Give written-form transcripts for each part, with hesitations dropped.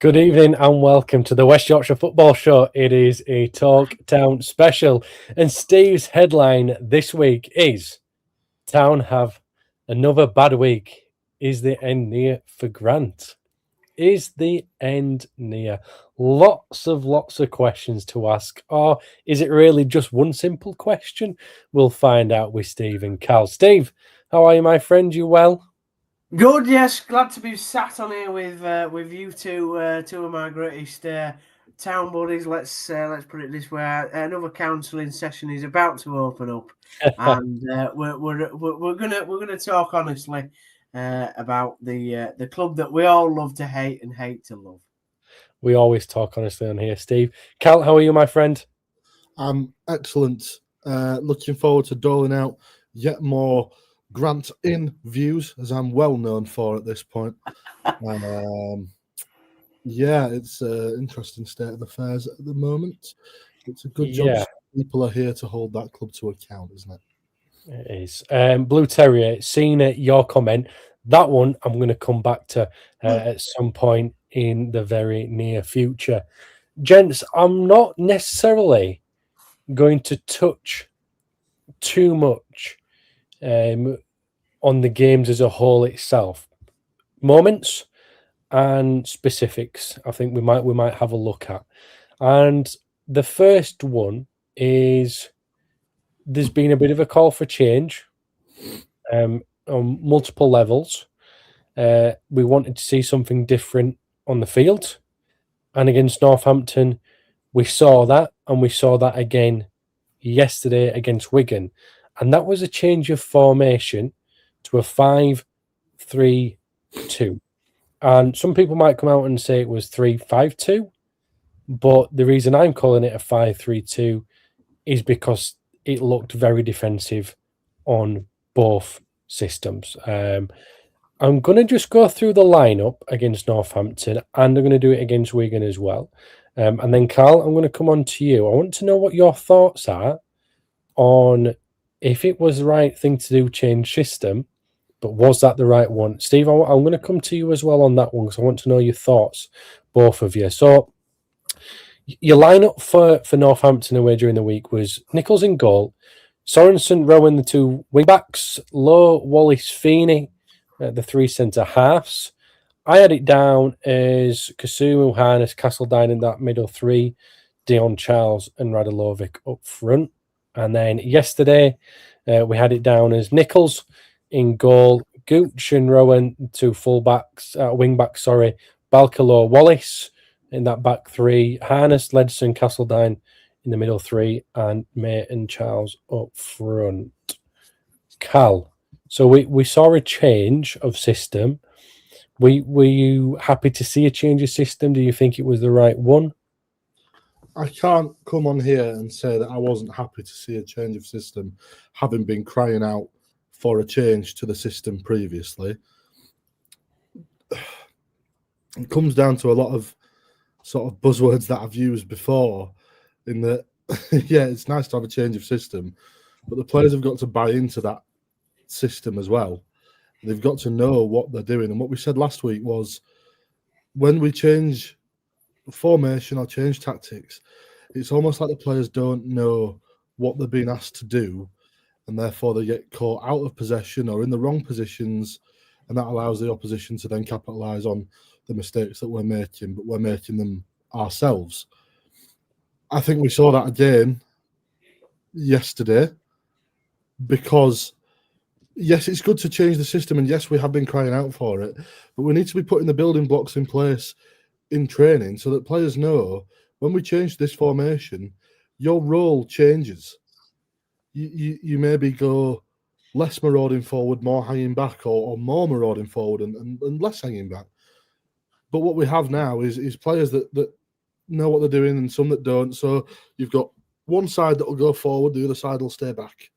Good evening and welcome to the West Yorkshire Football Show. It is a Talk Town special, and Steve's headline this week is Town have another bad week. Is the end near for Grant? Is the end near? Lots of questions to ask, or is it really just one simple question? We'll find out with Steve and Cal. Steve, how are you, my friend? You well? Good, yes. Glad to be sat on here with you two, two of my greatest town buddies. Let's put it this way: another counselling session is about to open up, and we're gonna talk honestly about the club that we all love to hate and hate to love. We always talk honestly on here, Steve. Cal, how are you, my friend? I'm excellent. Looking forward to doling out yet more Grant in views, as I'm well known for at this point. Yeah, it's an interesting state of affairs at the moment. It's a good job people are here to hold that club to account, isn't it? It is. Blue Terrier, seeing your comment, that one I'm going to come back to at some point in the very near future. Gents, I'm not necessarily going to touch too much on the games as a whole itself. Moments and specifics, I think we might have a look at. And the first one is there's been a bit of a call for change on multiple levels. We wanted to see something different on the field. And against Northampton, we saw that, and we saw that again yesterday against Wigan. And that was a change of formation to a 5-3-2. And some people might come out and say it was 3-5-2. But the reason I'm calling it a 5-3-2 is because it looked very defensive on both systems. I'm going to just go through the lineup against Northampton, and I'm going to do it against Wigan as well. And then, Carl, I'm going to come on to you. I want to know what your thoughts are on if it was the right thing to do, change system, but was that the right one? Steve, I'm going to come to you as well on that one because I want to know your thoughts, both of you. So, your lineup for Northampton away during the week was Nichols in goal, Sorensen, Rowan, the two wing-backs, Lowe, Wallace, Feeney, the three centre-halves. I had it down as Kasumu, Harness, Castledine in that middle three, Dion Charles and Radulovic up front. And then yesterday, we had it down as Nichols in goal, Gooch and Rowan, two full-backs, wing-backs, Balcalo, Wallace in that back three, Harness, Ledson, Castledine in the middle three, and May and Charles up front. Cal, so we saw a change of system. Were you happy to see a change of system? Do you think it was the right one? I can't come on here and say that I wasn't happy to see a change of system, having been crying out for a change to the system previously. It comes down to a lot of sort of buzzwords that I've used before, in that, yeah, it's nice to have a change of system, but the players have got to buy into that system as well. They've got to know what they're doing. And what we said last week was when we change formation or change tactics, it's almost like the players don't know what they're being asked to do, and therefore they get caught out of possession or in the wrong positions, and that allows the opposition to then capitalise on the mistakes that we're making, but we're making them ourselves. I think we saw that again yesterday because, yes, it's good to change the system, and yes, we have been crying out for it, but we need to be putting the building blocks in place in training so that players know when we change this formation, your role changes. You maybe go less marauding forward, more hanging back, or more marauding forward and less hanging back. But what we have now is players that know what they're doing and some that don't. So you've got one side that will go forward, the other side will stay back.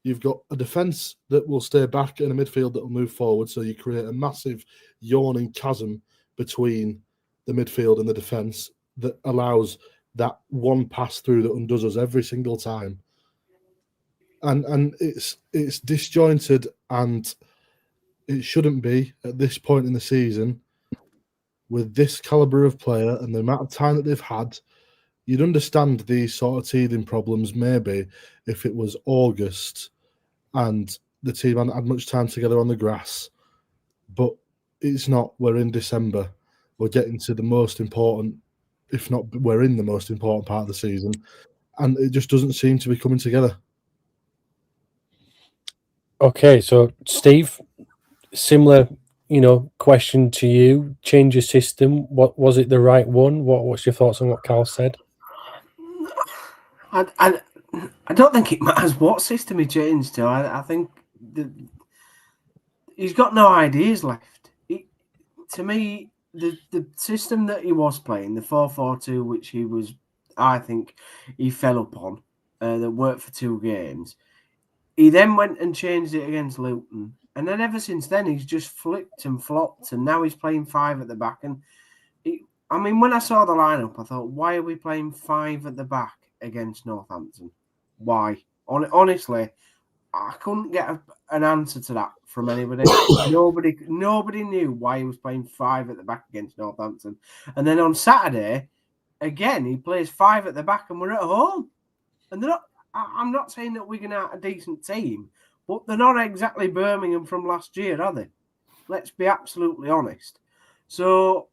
You've got a defence that will stay back and a midfield that will move forward. So you create a massive yawning chasm between the midfield and the defence that allows that one pass through that undoes us every single time. And it's disjointed, and it shouldn't be at this point in the season with this caliber of player and the amount of time that they've had, you'd understand these sort of teething problems maybe if it was August and the team hadn't had much time together on the grass. But it's not. We're in December. We're getting to the most important, if not we're in the most important part of the season, and it just doesn't seem to be coming together. Okay, so Steve, similar, question to you. Change your system. What was it the right one? What's your thoughts on what Carl said? I don't think it matters what system he changed to. I think he's got no ideas left. To me, the system that he was playing, the 4-4-2, which I think he fell upon, that worked for 2 games. He then went and changed it against Luton. And then ever since then, he's just flipped and flopped. And now he's playing 5 at the back. And when I saw the lineup, I thought, why are we playing 5 at the back against Northampton? Why? Honestly, I couldn't get an answer to that from anybody. Nobody knew why he was playing 5 at the back against Northampton. And then on Saturday, again, he plays 5 at the back and we're at home. And I'm not saying that Wigan are a decent team, but they're not exactly Birmingham from last year, are they? Let's be absolutely honest. So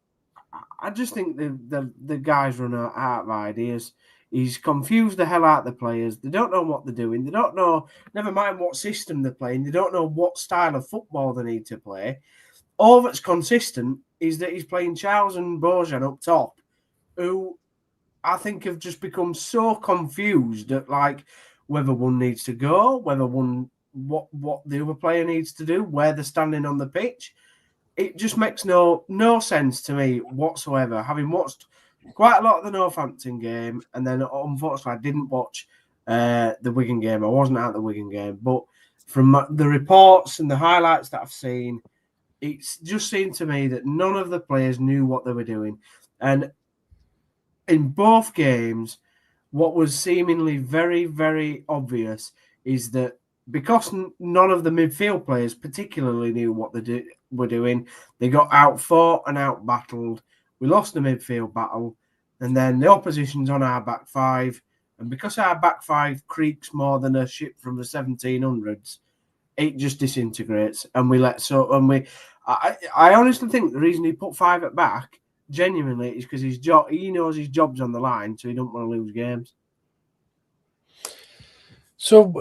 I just think the guys run out of ideas. He's confused the hell out of the players. They don't know what they're doing. They don't know, never mind what system they're playing. They don't know what style of football they need to play. All that's consistent is that he's playing Charles and Bojan up top, who I think have just become so confused at whether one needs to go, whether what the other player needs to do, where they're standing on the pitch. It just makes no sense to me whatsoever. Having watched quite a lot of the Northampton game, and then unfortunately I didn't watch the Wigan game. I wasn't at the Wigan game, but from the reports and the highlights that I've seen, it's just seemed to me that none of the players knew what they were doing. And in both games, what was seemingly very, very obvious is that because none of the midfield players particularly knew what they were doing, they got out-fought and out-battled. We lost the midfield battle, and then the opposition's on our back 5. And because our back 5 creaks more than a ship from the 1700s, it just disintegrates. And I honestly think the reason he put 5 at back, genuinely, is because he knows his job's on the line, so he don't want to lose games. So,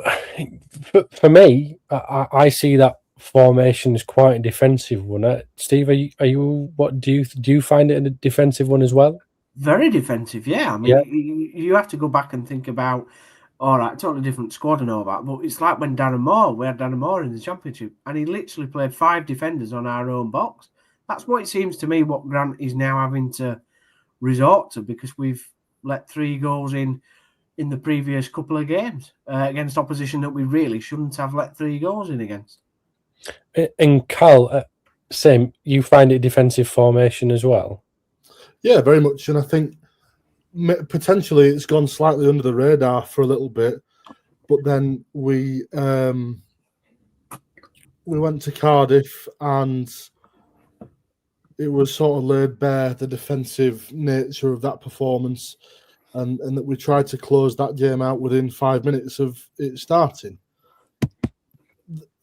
for me, I see that formation as quite a defensive one. Steve, are you? What do you find it a defensive one as well? Very defensive, yeah. You have to go back and think about, all right, totally different squad and all that, but it's like when we had Darren Moore in the Championship, and he literally played 5 defenders on our own box. That's what it seems to me what Grant is now having to resort to, because we've let 3 goals in the previous couple of games against opposition that we really shouldn't have let 3 goals in against. And Carl, same, you find it defensive formation as well? Yeah, very much. And I think potentially it's gone slightly under the radar for a little bit, but then we went to Cardiff and it was sort of laid bare, the defensive nature of that performance, and that we tried to close that game out within 5 minutes of it starting.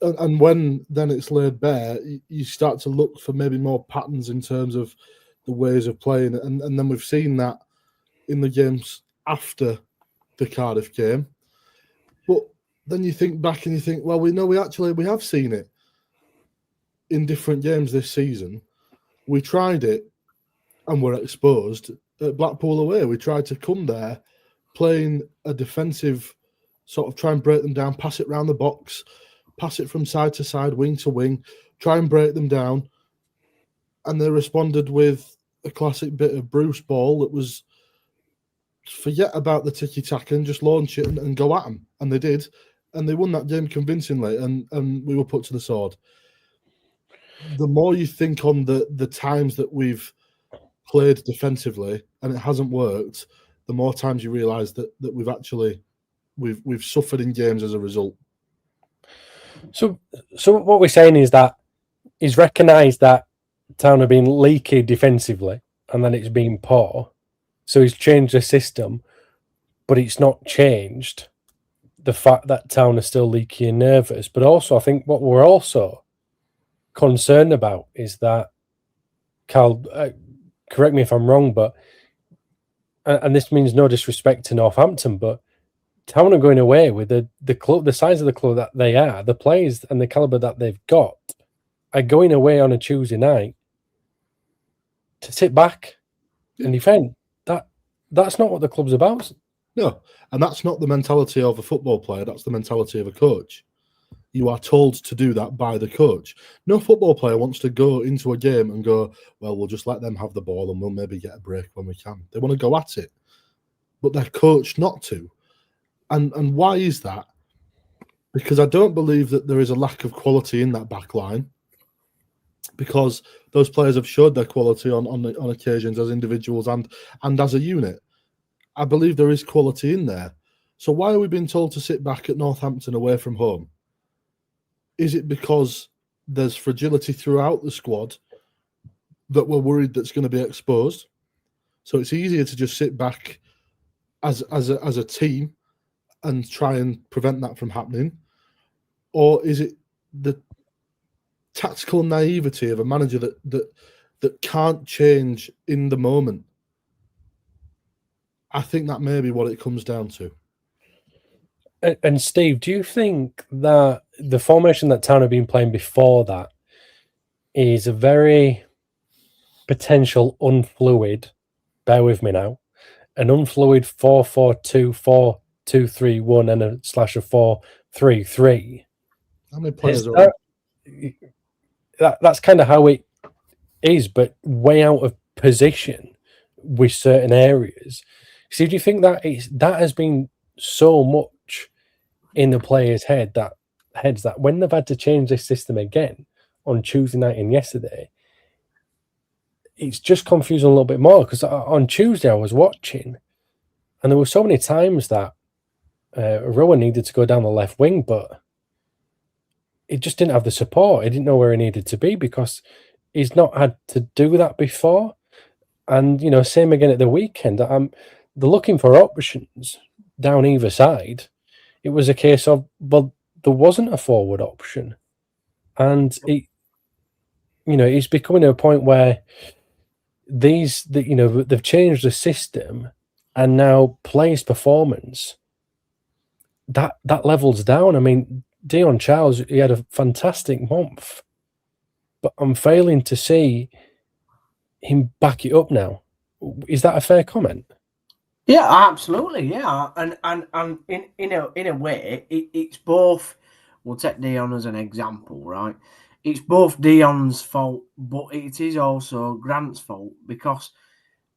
And when then it's laid bare, you start to look for maybe more patterns in terms of the ways of playing. And then we've seen that in the games after the Cardiff game. But then you think back and you think, well, we have seen it in different games this season. We tried it and were exposed at Blackpool away. We tried to come there playing a defensive sort of try and break them down, pass it round the box, pass it from side to side, wing to wing, try and break them down. And they responded with a classic bit of Bruce ball that was forget about the tiki-taka and just launch it and go at them. And they did. And they won that game convincingly, and we were put to the sword. The more you think on the times that we've played defensively and it hasn't worked, the more times you realise that we've actually we've suffered in games as a result. So what we're saying is that he's recognised that Town have been leaky defensively, and then it's been poor. So he's changed the system, but it's not changed the fact that Town are still leaky and nervous. But also, I think what we're also concerned about is that, Carl, correct me if I'm wrong, but and this means no disrespect to Northampton, but Town are going away with the club, the size of the club that they are, the players and the caliber that they've got, are going away on a Tuesday night to sit back and defend. That's not what the club's about. No, and that's not the mentality of a football player. That's the mentality of a coach. You are told to do that by the coach. No football player wants to go into a game and go, well, we'll just let them have the ball and we'll maybe get a break when we can. They want to go at it, but they're coached not to. And why is that? Because I don't believe that there is a lack of quality in that back line, because those players have showed their quality on occasions as individuals and as a unit. I believe there is quality in there. So why are we being told to sit back at Northampton away from home? Is it because there's fragility throughout the squad that we're worried that's going to be exposed? So it's easier to just sit back as a team and try and prevent that from happening? Or is it the tactical naivety of a manager that can't change in the moment? I think that may be what it comes down to. And Steve, do you think that the formation that Town have been playing before that is a very potential unfluid, bear with me now, an unfluid 4-4-2, 4-2-3-1 and a slash of 4-3-3? How many players are that's kind of how it is, but way out of position with certain areas. So do you think that that has been so much in the players' heads that when they've had to change this system again on Tuesday night and yesterday, it's just confusing a little bit more? Because on Tuesday I was watching, and there were so many times that Rowan needed to go down the left wing, but he just didn't have the support. He didn't know where he needed to be because he's not had to do that before. And, you know, same again at the weekend. They're looking for options down either side. It was a case of, well, there wasn't a forward option. And, it's becoming a point where they've changed the system, and now players' performance, that levels down. I mean, Dion Charles, he had a fantastic month, but I'm failing to see him back it up now. Is that a fair comment? Yeah, absolutely. Yeah, and in a way, it's both. We'll take Dion as an example, right? It's both Dion's fault, but it is also Grant's fault, because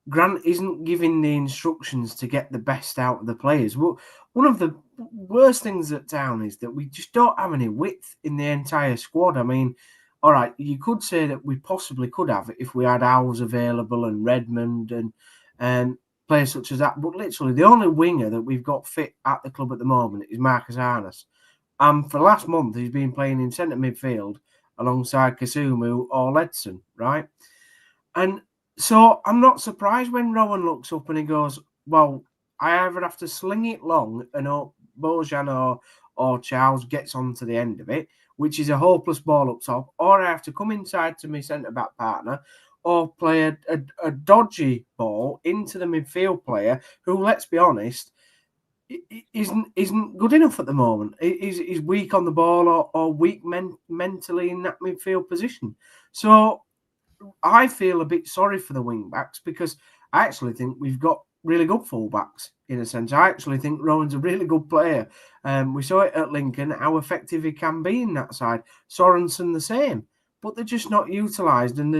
Grant isn't giving the instructions to get the best out of the players. Well, one of the worst things at Town is that we just don't have any width in the entire squad. I mean, all right, you could say that we possibly could have it if we had Owls available and Redmond and players such as that. But literally, the only winger that we've got fit at the club at the moment is Marcus Harness. And for the last month, he's been playing in centre midfield alongside Kasumu or Ledson, right? And so I'm not surprised when Rowan looks up and he goes, well, I either have to sling it long and hope Bojan or Charles gets onto the end of it, which is a hopeless ball up top, or I have to come inside to my centre-back partner or play a dodgy ball into the midfield player who, let's be honest, isn't good enough at the moment. He's weak on the ball or weak mentally in that midfield position. So I feel a bit sorry for the wing backs, because I actually think we've got really good fullbacks in a sense. I actually think Rowan's a really good player. We saw it at Lincoln, how effective he can be in that side. Sorensen the same, but they're just not utilised, and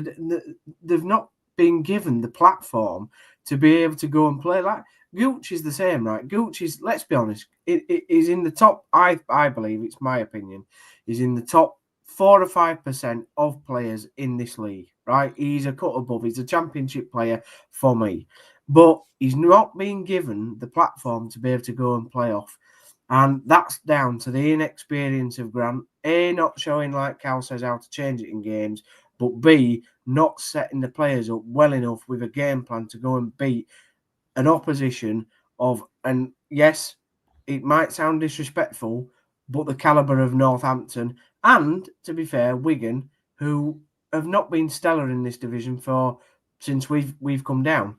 they've not been given the platform to be able to go and play. Like Gooch is the same, right? Gooch is, let's be honest, it is in the top, I believe, it's my opinion, is in the top 4 or 5% of players in this league, right? He's a cut above. He's a championship player for me. But he's not being given the platform to be able to go and play off. And that's down to the inexperience of Grant. A, not showing, like Cal says, how to change it in games. but B, not setting the players up well enough with a game plan to go and beat an opposition of, and yes, it might sound disrespectful, but the calibre of Northampton and, to be fair, Wigan, who have not been stellar in this division since we've come down.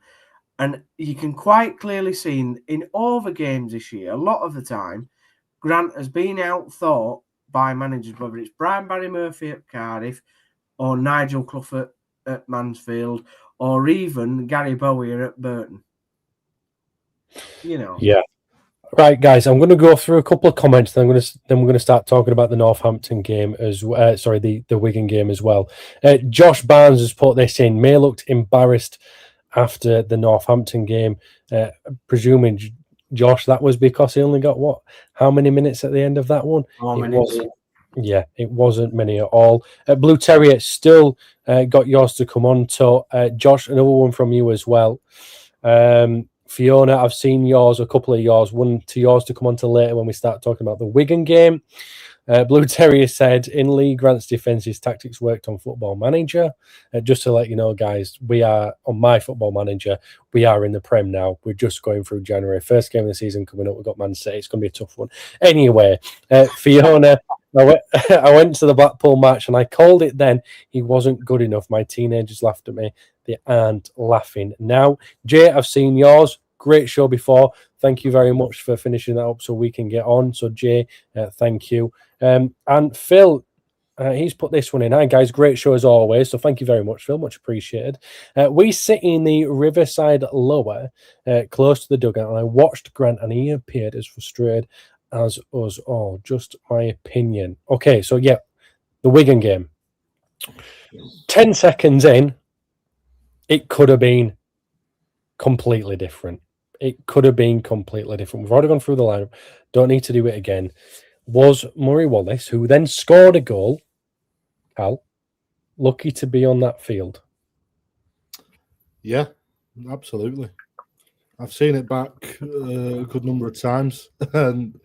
And you can quite clearly see in all the games this year, a lot of the time, Grant has been outthought by managers, whether it's Brian Barry Murphy at Cardiff or Nigel Clough at Mansfield or even Gary Bowyer at Burton. Yeah. Right, guys, I'm going to go through a couple of comments. Then we're going to start talking about the Northampton game the Wigan game as well. Josh Barnes has put this in. May looked embarrassed after the Northampton game. Presuming, Josh, that was because he only got how many minutes at the end of that one? 4 minutes. It wasn't many at all. Blue Terrier still got yours to come on to. Josh, another one from you as well. Fiona, I've seen yours, a couple of yours, one to yours to come on to later when we start talking about the Wigan game. Blue Terrier said, in Lee Grant's defence, his tactics worked on Football Manager. Just to let you know, guys, we are on my Football Manager. We are in the Prem now. We're just going through January. First game of the season coming up. We've got Man City. It's going to be a tough one. Anyway, Fiona, I went to the Blackpool match and I called it then. He wasn't good enough. My teenagers laughed at me. They aren't laughing now. Jay, I've seen yours. Great show before. Thank you very much for finishing that up so we can get on. So, Jay, thank you. And Phil, he's put this one in. Hi, guys. Great show as always. So thank you very much, Phil. Much appreciated. We sit in the Riverside lower, close to the dugout, and I watched Grant, and he appeared as frustrated as us all. Just my opinion. Okay, so, yeah, the Wigan game. 10 seconds in, it could have been completely different. It could have been completely different. We've already gone through the lineup. Don't need to do it again. Was Murray Wallace, who then scored a goal, Cal, lucky to be on that field? Yeah, absolutely. I've seen it back a good number of times, and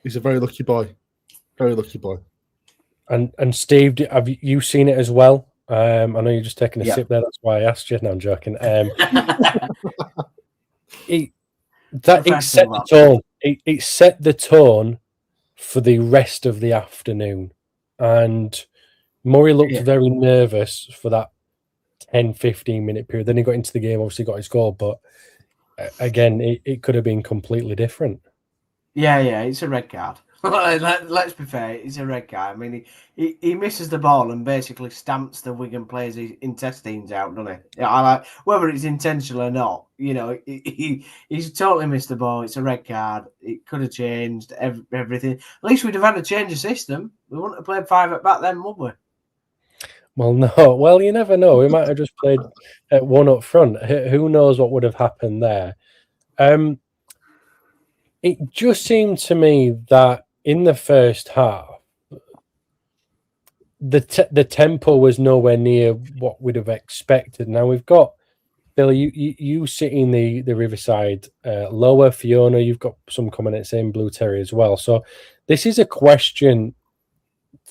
he's a very lucky boy. Very lucky boy. And Steve, have you seen it as well? I know you're just taking a sip there. That's why I asked you. No, I'm joking. It set the tone. It set the tone for the rest of the afternoon. And Murray looked very nervous for that 10, 15-minute period. Then he got into the game, obviously got his goal. But again, it could have been completely different. Yeah, it's a red card. Let's be fair, it's a red card. I mean, he misses the ball and basically stamps the Wigan players' intestines out, doesn't he? I like whether it's intentional or not. He's totally missed the ball. It's a red card. It could have changed everything. At least we'd have had to change the system. We wouldn't have played 5 at back then, would we? Well, no. Well, you never know. We might have just played at 1 up front. Who knows what would have happened there? It just seemed to me that in the first half, the tempo was nowhere near what we'd have expected. Now we've got Bill. You sit in the Riverside lower. Fiona, you've got some comments saying Blue Terry as well. So this is a question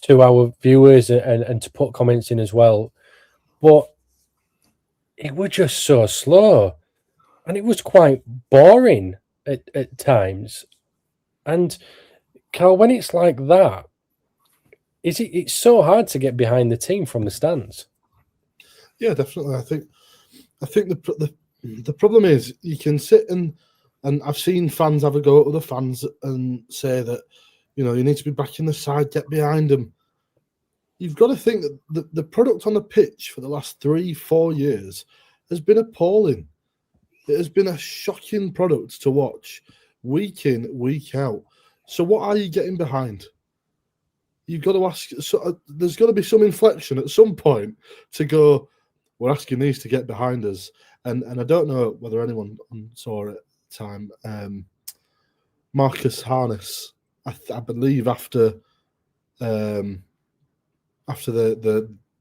to our viewers and to put comments in as well. But it was just so slow, and it was quite boring at times. And Carl, when it's like that, it's so hard to get behind the team from the stands. Yeah, definitely. I think the problem is you can sit and I've seen fans have a go at other fans and say that you need to be back in the side, get behind them. You've got to think that the product on the pitch for the last 3-4 years has been appalling. It has been a shocking product to watch week in, week out. So what are you getting behind? You've got to ask. So there's got to be some inflection at some point to go, we're asking these to get behind us. And I don't know whether anyone saw it at the time. Marcus Harness, I believe after the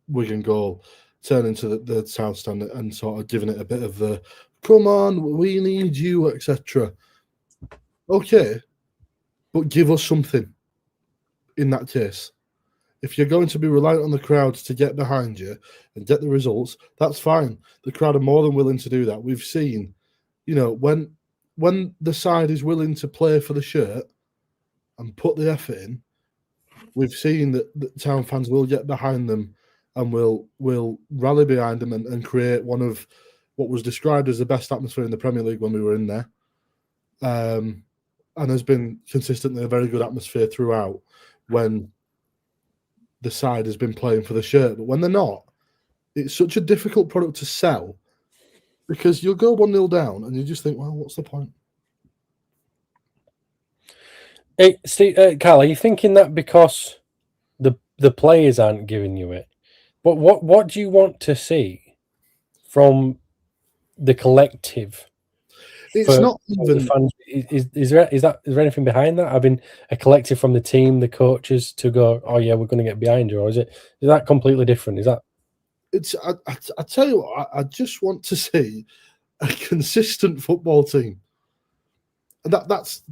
Wigan goal, turning to the south stand and sort of giving it a bit of the, come on, we need you, etc. Okay. But give us something in that case. If you're going to be reliant on the crowds to get behind you and get the results, that's fine. The crowd are more than willing to do that. We've seen, when the side is willing to play for the shirt and put the effort in, we've seen that Town fans will get behind them and will rally behind them and create one of what was described as the best atmosphere in the Premier League when we were in there. And has been consistently a very good atmosphere throughout when the side has been playing for the shirt. But when they're not, it's such a difficult product to sell because you'll go 1-0 down and you just think, well, what's the point? Hey, Steve, Carl, are you thinking that because the players aren't giving you it? But what do you want to see from the collective? It's not even the fans. Is there anything behind that? Having a collective from the team, the coaches to go, oh yeah, we're going to get behind you, or is that completely different? Is that? It's I tell you what, I just want to see a consistent football team. And that's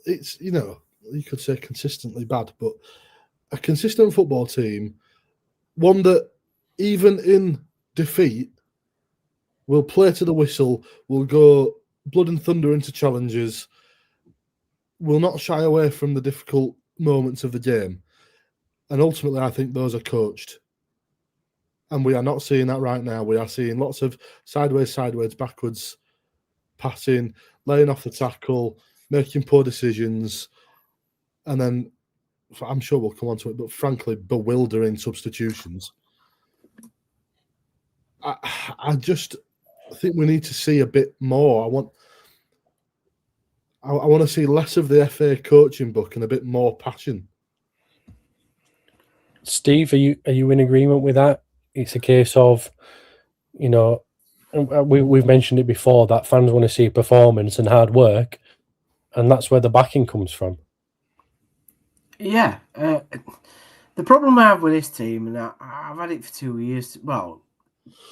it's you could say consistently bad, but a consistent football team, one that even in defeat will play to the whistle, will go blood and thunder into challenges, will not shy away from the difficult moments of the game. And ultimately, I think those are coached. And we are not seeing that right now. We are seeing lots of sideways, backwards passing, laying off the tackle, making poor decisions, and then I'm sure we'll come on to it, but frankly, bewildering substitutions. I just think we need to see a bit more. I want to see less of the FA coaching book and a bit more passion. Steve, are you in agreement with that? It's a case of, we've mentioned it before, that fans want to see performance and hard work, and that's where the backing comes from. Yeah. The problem I have with this team, and I've had it for 2 years, well,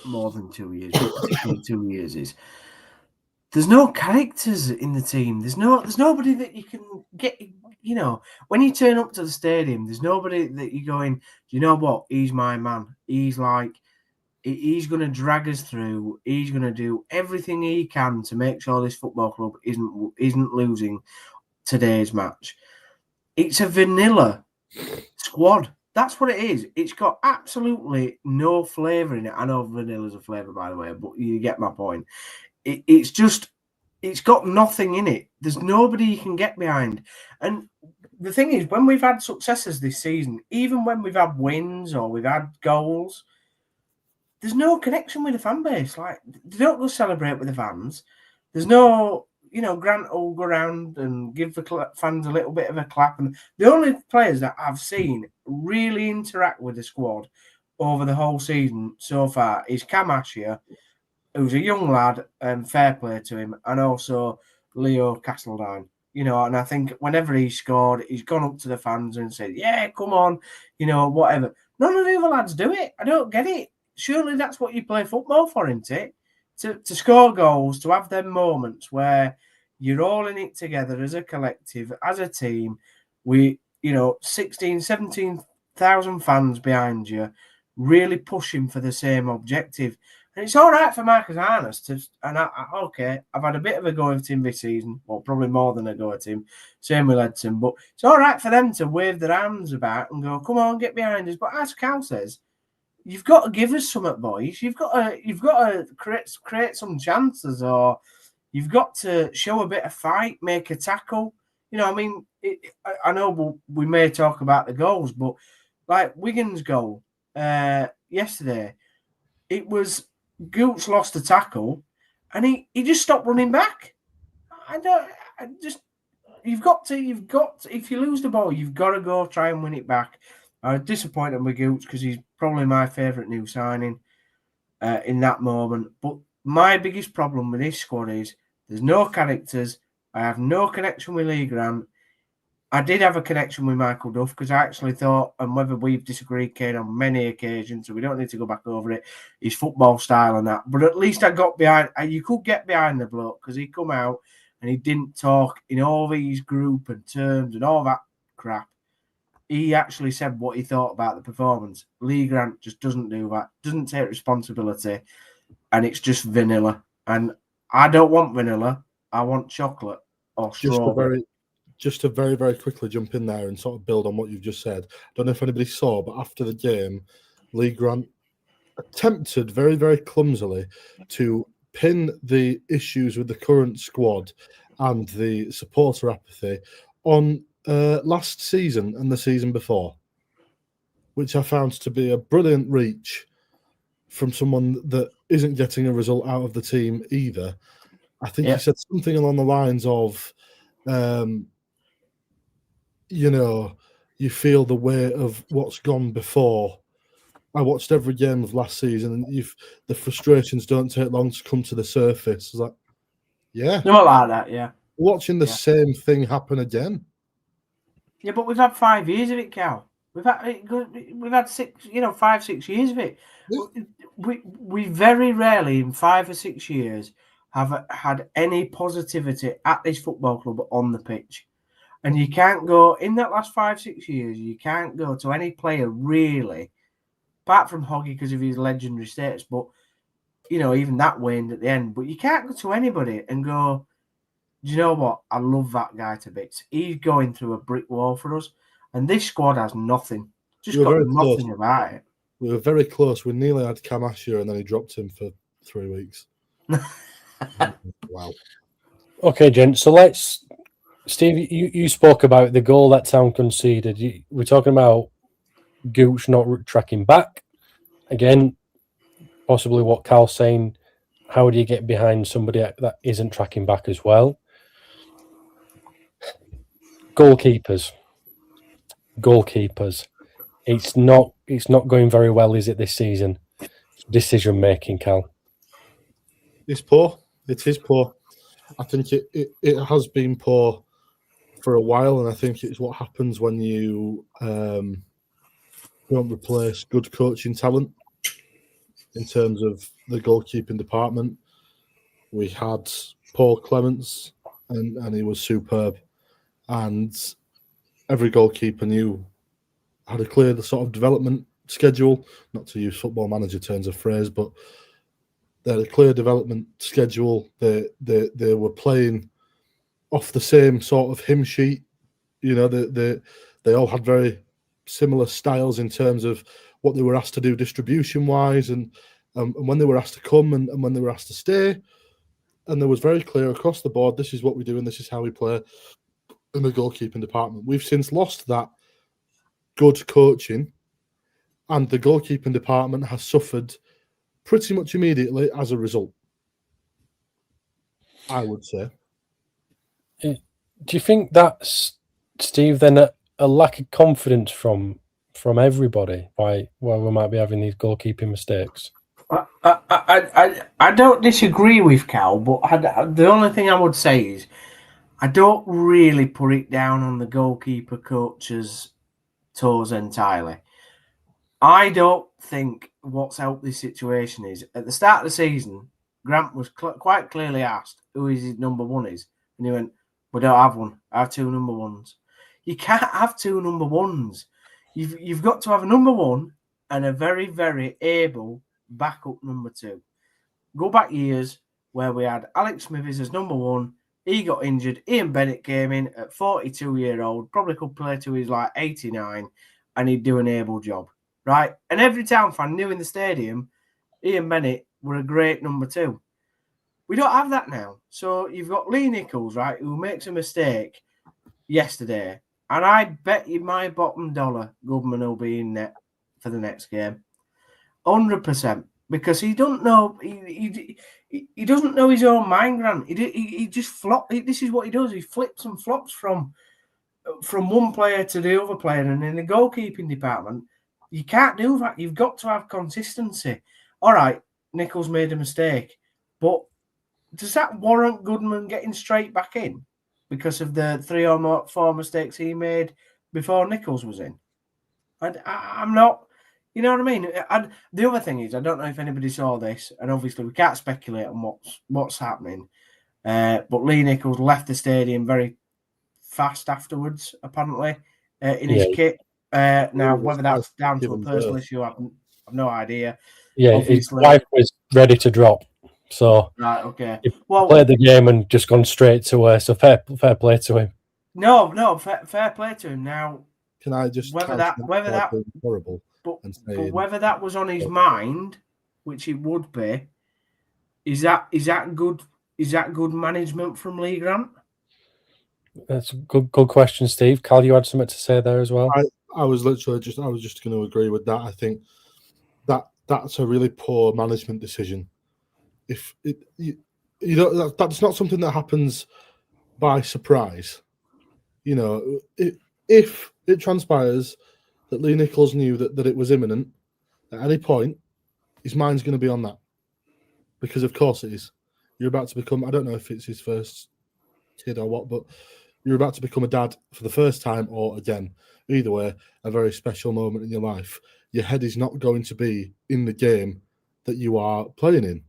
more than 2 years, but particularly 2 years, is there's no characters in the team. There's nobody that you can get, when you turn up to the stadium, there's nobody that you're going, you know what, he's my man. He's going to drag us through. He's going to do everything he can to make sure this football club isn't losing today's match. It's a vanilla squad. That's what it is. It's got absolutely no flavour in it. I know vanilla's a flavour, by the way, but you get my point. It's got nothing in it. There's nobody you can get behind. And the thing is, when we've had successes this season, even when we've had wins or we've had goals, there's no connection with the fan base. Like, they don't go celebrate with the fans. There's no, Grant will go around and give the fans a little bit of a clap. And the only players that I've seen really interact with the squad over the whole season so far is Cam Ashier, who's a young lad, and fair play to him, and also Leo Castledine. And I think whenever he scored, he's gone up to the fans and said, yeah, come on, whatever. None of the other lads do it. I don't get it. Surely that's what you play football for, isn't it? To score goals, to have them moments where you're all in it together as a collective, as a team. We, 16, 17,000 fans behind you, really pushing for the same objective. And it's all right for Marcus Harness I've had a bit of a go at him this season, or probably more than a go at him. Same with Edson, but it's all right for them to wave their arms about and go, "Come on, get behind us." But as Cal says, you've got to give us something, boys. You've got to create some chances, or you've got to show a bit of fight, make a tackle. I know we may talk about the goals, but like Wigan's goal yesterday, it was. Gooch lost a tackle, and he just stopped running back. You've got to. If you lose the ball, you've got to go try and win it back. I was disappointed with Gooch because he's probably my favourite new signing in that moment. But my biggest problem with this squad is there's no characters. I have no connection with Lee Grant. I did have a connection with Michael Duff because I actually thought, and whether we've disagreed, Kane, on many occasions, so we don't need to go back over it, his football style and that. But at least I got behind, and you could get behind the bloke because he come out and he didn't talk in all these group and terms and all that crap. he actually said what he thought about the performance. Lee Grant just doesn't do that, doesn't take responsibility, and it's just vanilla. And I don't want vanilla. I want chocolate or strawberry. Just to very, very quickly jump in there and sort of build on what you've just said. I don't know if anybody saw, but after the game, Lee Grant attempted very, very clumsily to pin the issues with the current squad and the supporter apathy on last season and the season before, which I found to be a brilliant reach from someone that isn't getting a result out of the team either. I think he said something along the lines of, you feel the weight of what's gone before. I watched every game of last season, and the frustrations don't take long to come to the surface. It's like, yeah, Not like that, yeah. Watching the same thing happen again. Yeah, but we've had 5 years of it, Cal. We've had 5, 6 years of it. We very rarely in 5 or 6 years have had any positivity at this football club on the pitch. And you can't go in that last 5, 6 years. You can't go to any player really, apart from Hoggy because of his legendary status. But even that waned at the end. But you can't go to anybody and go, do you know what? I love that guy to bits. He's going through a brick wall for us, and this squad has nothing. Just got nothing about it. We were very close. We nearly had Cam Asher, and then he dropped him for 3 weeks. Wow. Okay, gents. So Steve, you spoke about the goal that Town conceded. We're talking about Gooch not tracking back. Again, possibly what Cal's saying. How do you get behind somebody that isn't tracking back as well? Goalkeepers. It's not going very well, is it, this season? Decision making, Cal. It's poor. It is poor. I think it has been poor for a while, and I think it's what happens when you don't replace good coaching talent in terms of the goalkeeping department. We had Paul Clements, and he was superb. And every goalkeeper had a clear sort of development schedule, not to use Football Manager terms of phrase, but they had a clear development schedule. They were playing off the same sort of hymn sheet. They all had very similar styles in terms of what they were asked to do distribution-wise and when they were asked to come and when they were asked to stay. And there was very clear across the board, this is what we do and this is how we play in the goalkeeping department. We've since lost that good coaching, and the goalkeeping department has suffered pretty much immediately as a result, I would say. Do you think that's, Steve, then a lack of confidence from everybody? Why we might be having these goalkeeping mistakes? I don't disagree with Cal, but the only thing I would say is I don't really put it down on the goalkeeper coach's toes entirely. I don't think what's helped this situation is at the start of the season, Grant was quite clearly asked who his number one is, and he went, "We don't have one. I have 2 number ones." You can't have 2 number ones. You've got to have a number one and a very, very able backup number 2. Go back years where we had Alex Smithies as number 1. He got injured. Ian Bennett came in at 42-year-old, probably could play till he's like 89, and he'd do an able job, right? And every Town fan knew in the stadium Ian Bennett were a great number 2. We don't have that now. So you've got Lee Nichols, right, who makes a mistake yesterday, and I bet you my bottom dollar Goodman will be in net for the next game. 100%. Because he don't know, he doesn't know his own mind, Grant. He just flop. This is what he does. He flips and flops from one player to the other player. And in the goalkeeping department, you can't do that. You've got to have consistency. All right, Nichols made a mistake, but does that warrant Goodman getting straight back in because of the 3 or 4 mistakes he made before Nichols was in? I'm not. You know what I mean? And the other thing is, I don't know if anybody saw this, and obviously we can't speculate on what's happening. But Lee Nichols left the stadium very fast afterwards, apparently, in his kit. Now, Ooh, whether that's that's down to a given personal birth. issue, I've no idea. Yeah, his Obviously, wife was ready to drop, so right, okay. he Well, played the game and just gone straight to her. So fair play to him. no, fair play to him. Now, Can I just whether couch that being horrible but and but saying, whether that was on his mind, which it would be, is that good? Is that good management from Lee Grant? That's a good question, Steve. Cal, you had something to say there as well. I was just going to agree with that. I think that's a really poor management decision. If you know that's not something that happens by surprise. You know, if it transpires that Lee Nichols knew that it was imminent at any point, his mind's going to be on that, because of course it is. You're about to become, I don't know if it's his first kid or what, but you're about to become a dad for the first time or again. Either way, a very special moment in your life. Your head is not going to be in the game that you are playing in.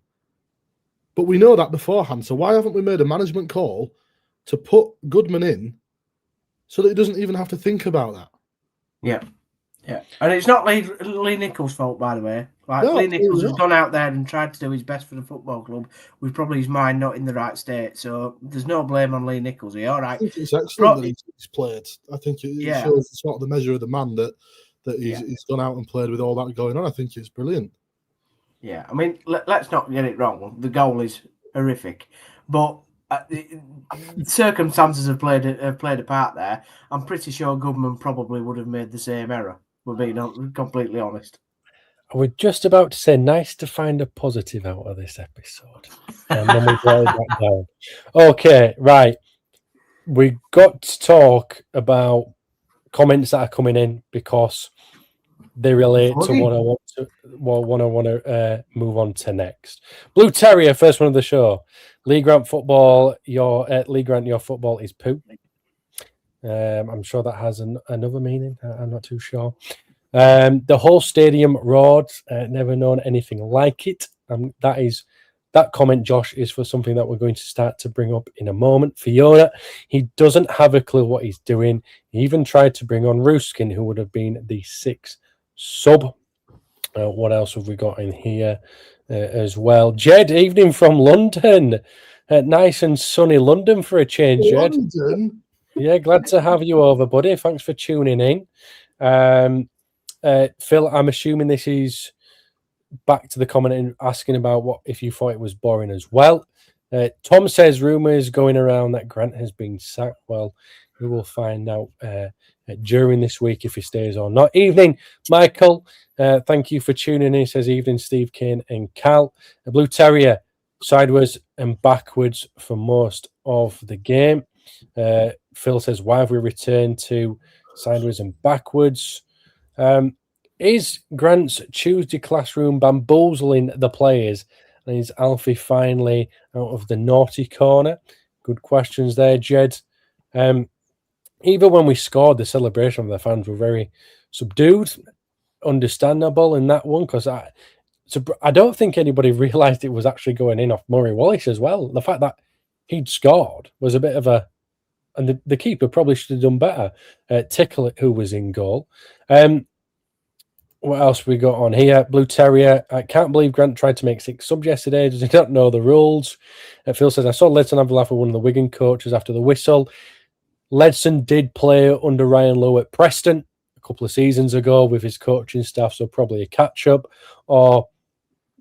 But we know that beforehand. So why haven't we made a management call to put Goodman in so that he doesn't even have to think about that? Yeah. And it's not Lee Nichols' fault, by the way. No, Lee Nichols has not. gone out there and tried to do his best for the football club with probably his mind not in the right state. So there's no blame on Lee Nichols here. All right. I think it's excellent that he's played. I think it shows sort of the measure of the man that he's gone out and played with all that going on. I think it's brilliant. Yeah, I mean, let's not get it wrong. The goal is horrific, but circumstances have played a part there. I'm pretty sure Goodman probably would have made the same error. We're being completely honest. We're just about to say, nice to find a positive out of this episode, and then we boil that down. Okay, right. We got to talk about comments that are coming in because they relate to what I want to move on to next. Blue Terrier, first one of the show. Lee Grant football. Your football is poo. I'm sure that has another meaning. I'm not too sure. The whole stadium roared. Never known anything like it. That comment, Josh, is for something that we're going to start to bring up in a moment. Fiona, he doesn't have a clue what he's doing. He even tried to bring on Ruskin, who would have been the 6th sub. What else have we got in here as well? Jed, evening from London. Nice and sunny London for a change, Jed. London? Yeah, glad to have you over, buddy. Thanks for tuning in. Phil, I'm assuming this is back to the comment and asking about what if you thought it was boring as well. Tom says rumours going around that Grant has been sacked. Well, we will find out during this week if he stays or not. Evening, Michael. Thank you for tuning in. He says evening, Steve, Kane and Cal. A Blue Terrier, sideways and backwards for most of the game. Phil says, why have we returned to sideways and backwards? Is Grant's Tuesday classroom bamboozling the players? And is Alfie finally out of the naughty corner? Good questions there, Jed. Even when we scored, the celebration of the fans were very subdued, understandable in that one, because I don't think anybody realised it was actually going in off Murray Wallace as well. The fact that he'd scored was a bit of a... And the keeper probably should have done better. Tickle, who was in goal. What else we got on here? Blue Terrier. I can't believe Grant tried to make 6 subs yesterday. Does he not know the rules? Phil says, I saw Ledson have a laugh with one of the Wigan coaches after the whistle. Ledson did play under Ryan Lowe at Preston a couple of seasons ago with his coaching staff, so probably a catch-up, or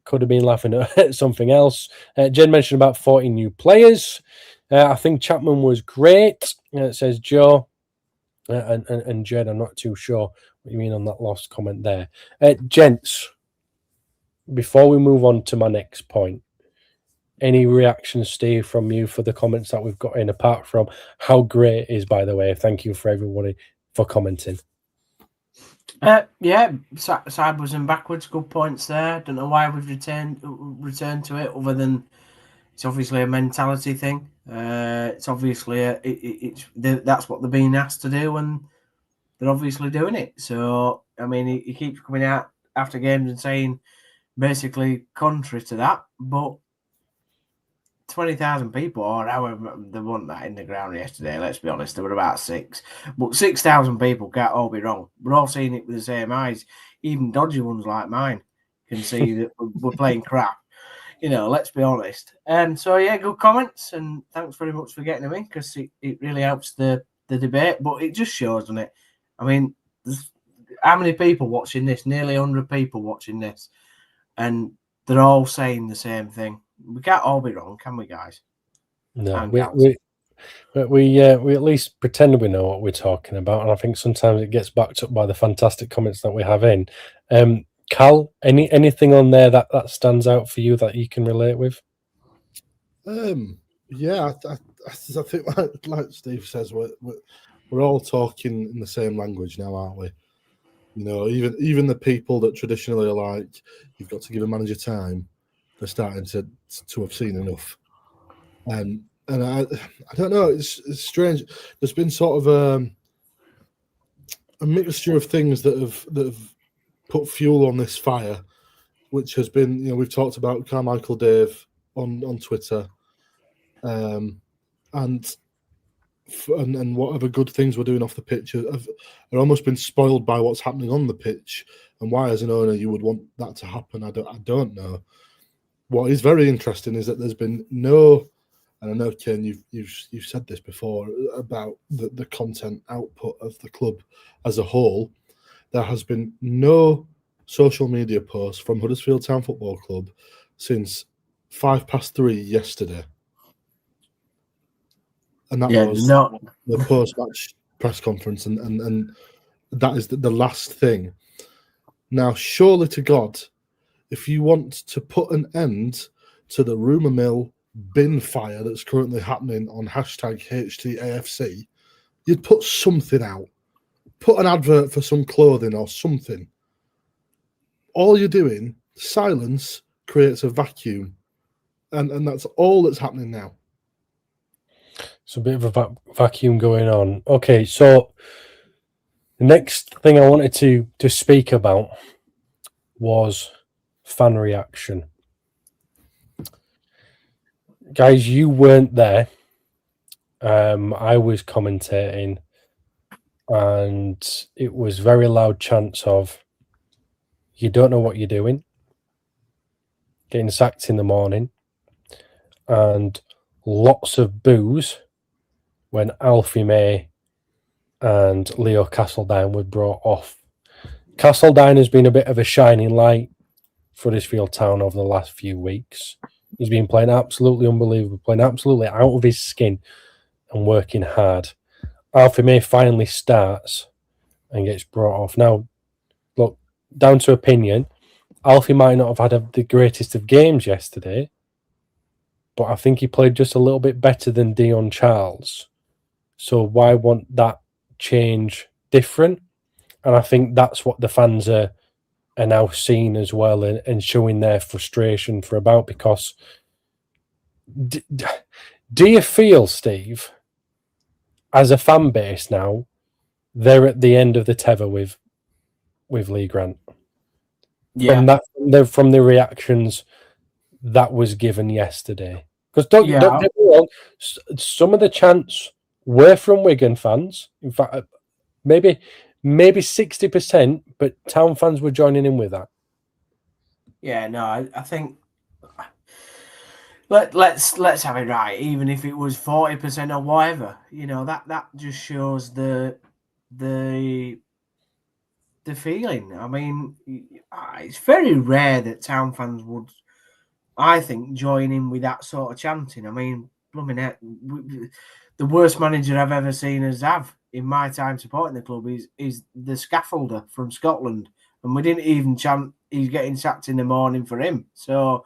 could have been laughing at something else. Jen mentioned about 40 new players. I think Chapman was great, says Joe. And Jed, I'm not too sure what you mean on that last comment there. Gents, before we move on to my next point, any reactions, Steve, from you for the comments that we've got in, apart from how great it is, by the way? Thank you for everybody for commenting. Yeah, sideways and backwards, good points there. Don't know why we've returned to it, other than it's obviously a mentality thing. It's obviously that's what they're being asked to do, and they're obviously doing it. So, I mean, he keeps coming out after games and saying basically contrary to that, but 20,000 people, or however they weren't that in the ground yesterday. Let's be honest, there were about 6, but 6,000 people can't all be wrong. We're all seeing it with the same eyes. Even dodgy ones like mine can see that we're playing crap. Let's be honest. And so, yeah, good comments, and thanks very much for getting them in, because it really helps the debate. But it just shows, doesn't it? I mean, how many people watching this? Nearly 100 people watching this, and they're all saying the same thing. We can't all be wrong, can we, guys? No, we at least pretend we know what we're talking about, and I think sometimes it gets backed up by the fantastic comments that we have in. Cal, anything on there that stands out for you that you can relate with? Yeah, I think like Steve says, we're all talking in the same language now, aren't we? Even the people that traditionally are like, you've got to give a manager time, they're starting to have seen enough. And I don't know, it's strange. There's been sort of a mixture of things that have put fuel on this fire, which has been, we've talked about Carmichael Dave on Twitter, and whatever good things we're doing off the pitch have almost been spoiled by what's happening on the pitch. And why, as an owner, you would want that to happen, I don't know. What is very interesting is that there's been no, and I know, Ken, you've said this before about the content output of the club as a whole. There has been no social media posts from Huddersfield Town Football Club since 3:05 yesterday. And that was the post-match press conference, and that is the last thing. Now, surely to God, if you want to put an end to the rumour mill bin fire that's currently happening on #HTAFC, you'd put something out. Put an advert for some clothing or something. All you're doing, silence creates a vacuum. And that's all that's happening now. It's a bit of a vacuum going on. Okay, so the next thing I wanted to speak about was fan reaction. Guys, you weren't there. I was commentating, and it was very loud chants of, you don't know what you're doing, getting sacked in the morning, and lots of boos when Alfie May and Leo Castledine were brought off. Castledine has been a bit of a shining light for Huddersfield Town over the last few weeks. He's been playing absolutely unbelievable, playing absolutely out of his skin and working hard. Alfie May finally starts and gets brought off. Now, look, down to opinion, Alfie might not have had the greatest of games yesterday, but I think he played just a little bit better than Dion Charles. So why want that change different? And I think that's what the fans are now seeing as well, and showing their frustration for about, because do you feel, Steve, as a fan base now, they're at the end of the tether with Lee Grant? Yeah. From the reactions that was given yesterday. Because don't get me wrong, some of the chants were from Wigan fans. In fact, maybe 60%, but Town fans were joining in with that. Yeah, no, I think let's have it right. Even if it was 40% or whatever, that just shows the feeling. I mean, it's very rare that Town fans would, I think, join in with that sort of chanting. I mean, blooming heck, the worst manager I've ever seen us have in my time supporting the club is the scaffolder from Scotland, and we didn't even chant he's getting sacked in the morning for him. So,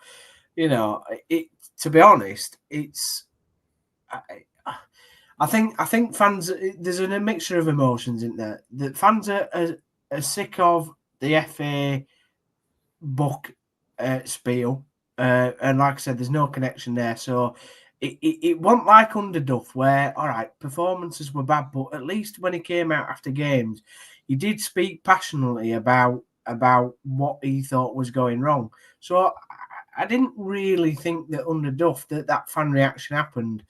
to be honest, it's I think fans, there's a mixture of emotions in there. The fans are sick of the FA book spiel, and like I said, there's no connection there. So it wasn't like under Duff, where, all right, performances were bad, but at least when he came out after games, he did speak passionately about what he thought was going wrong. So I didn't really think that under Duff that fan reaction happened,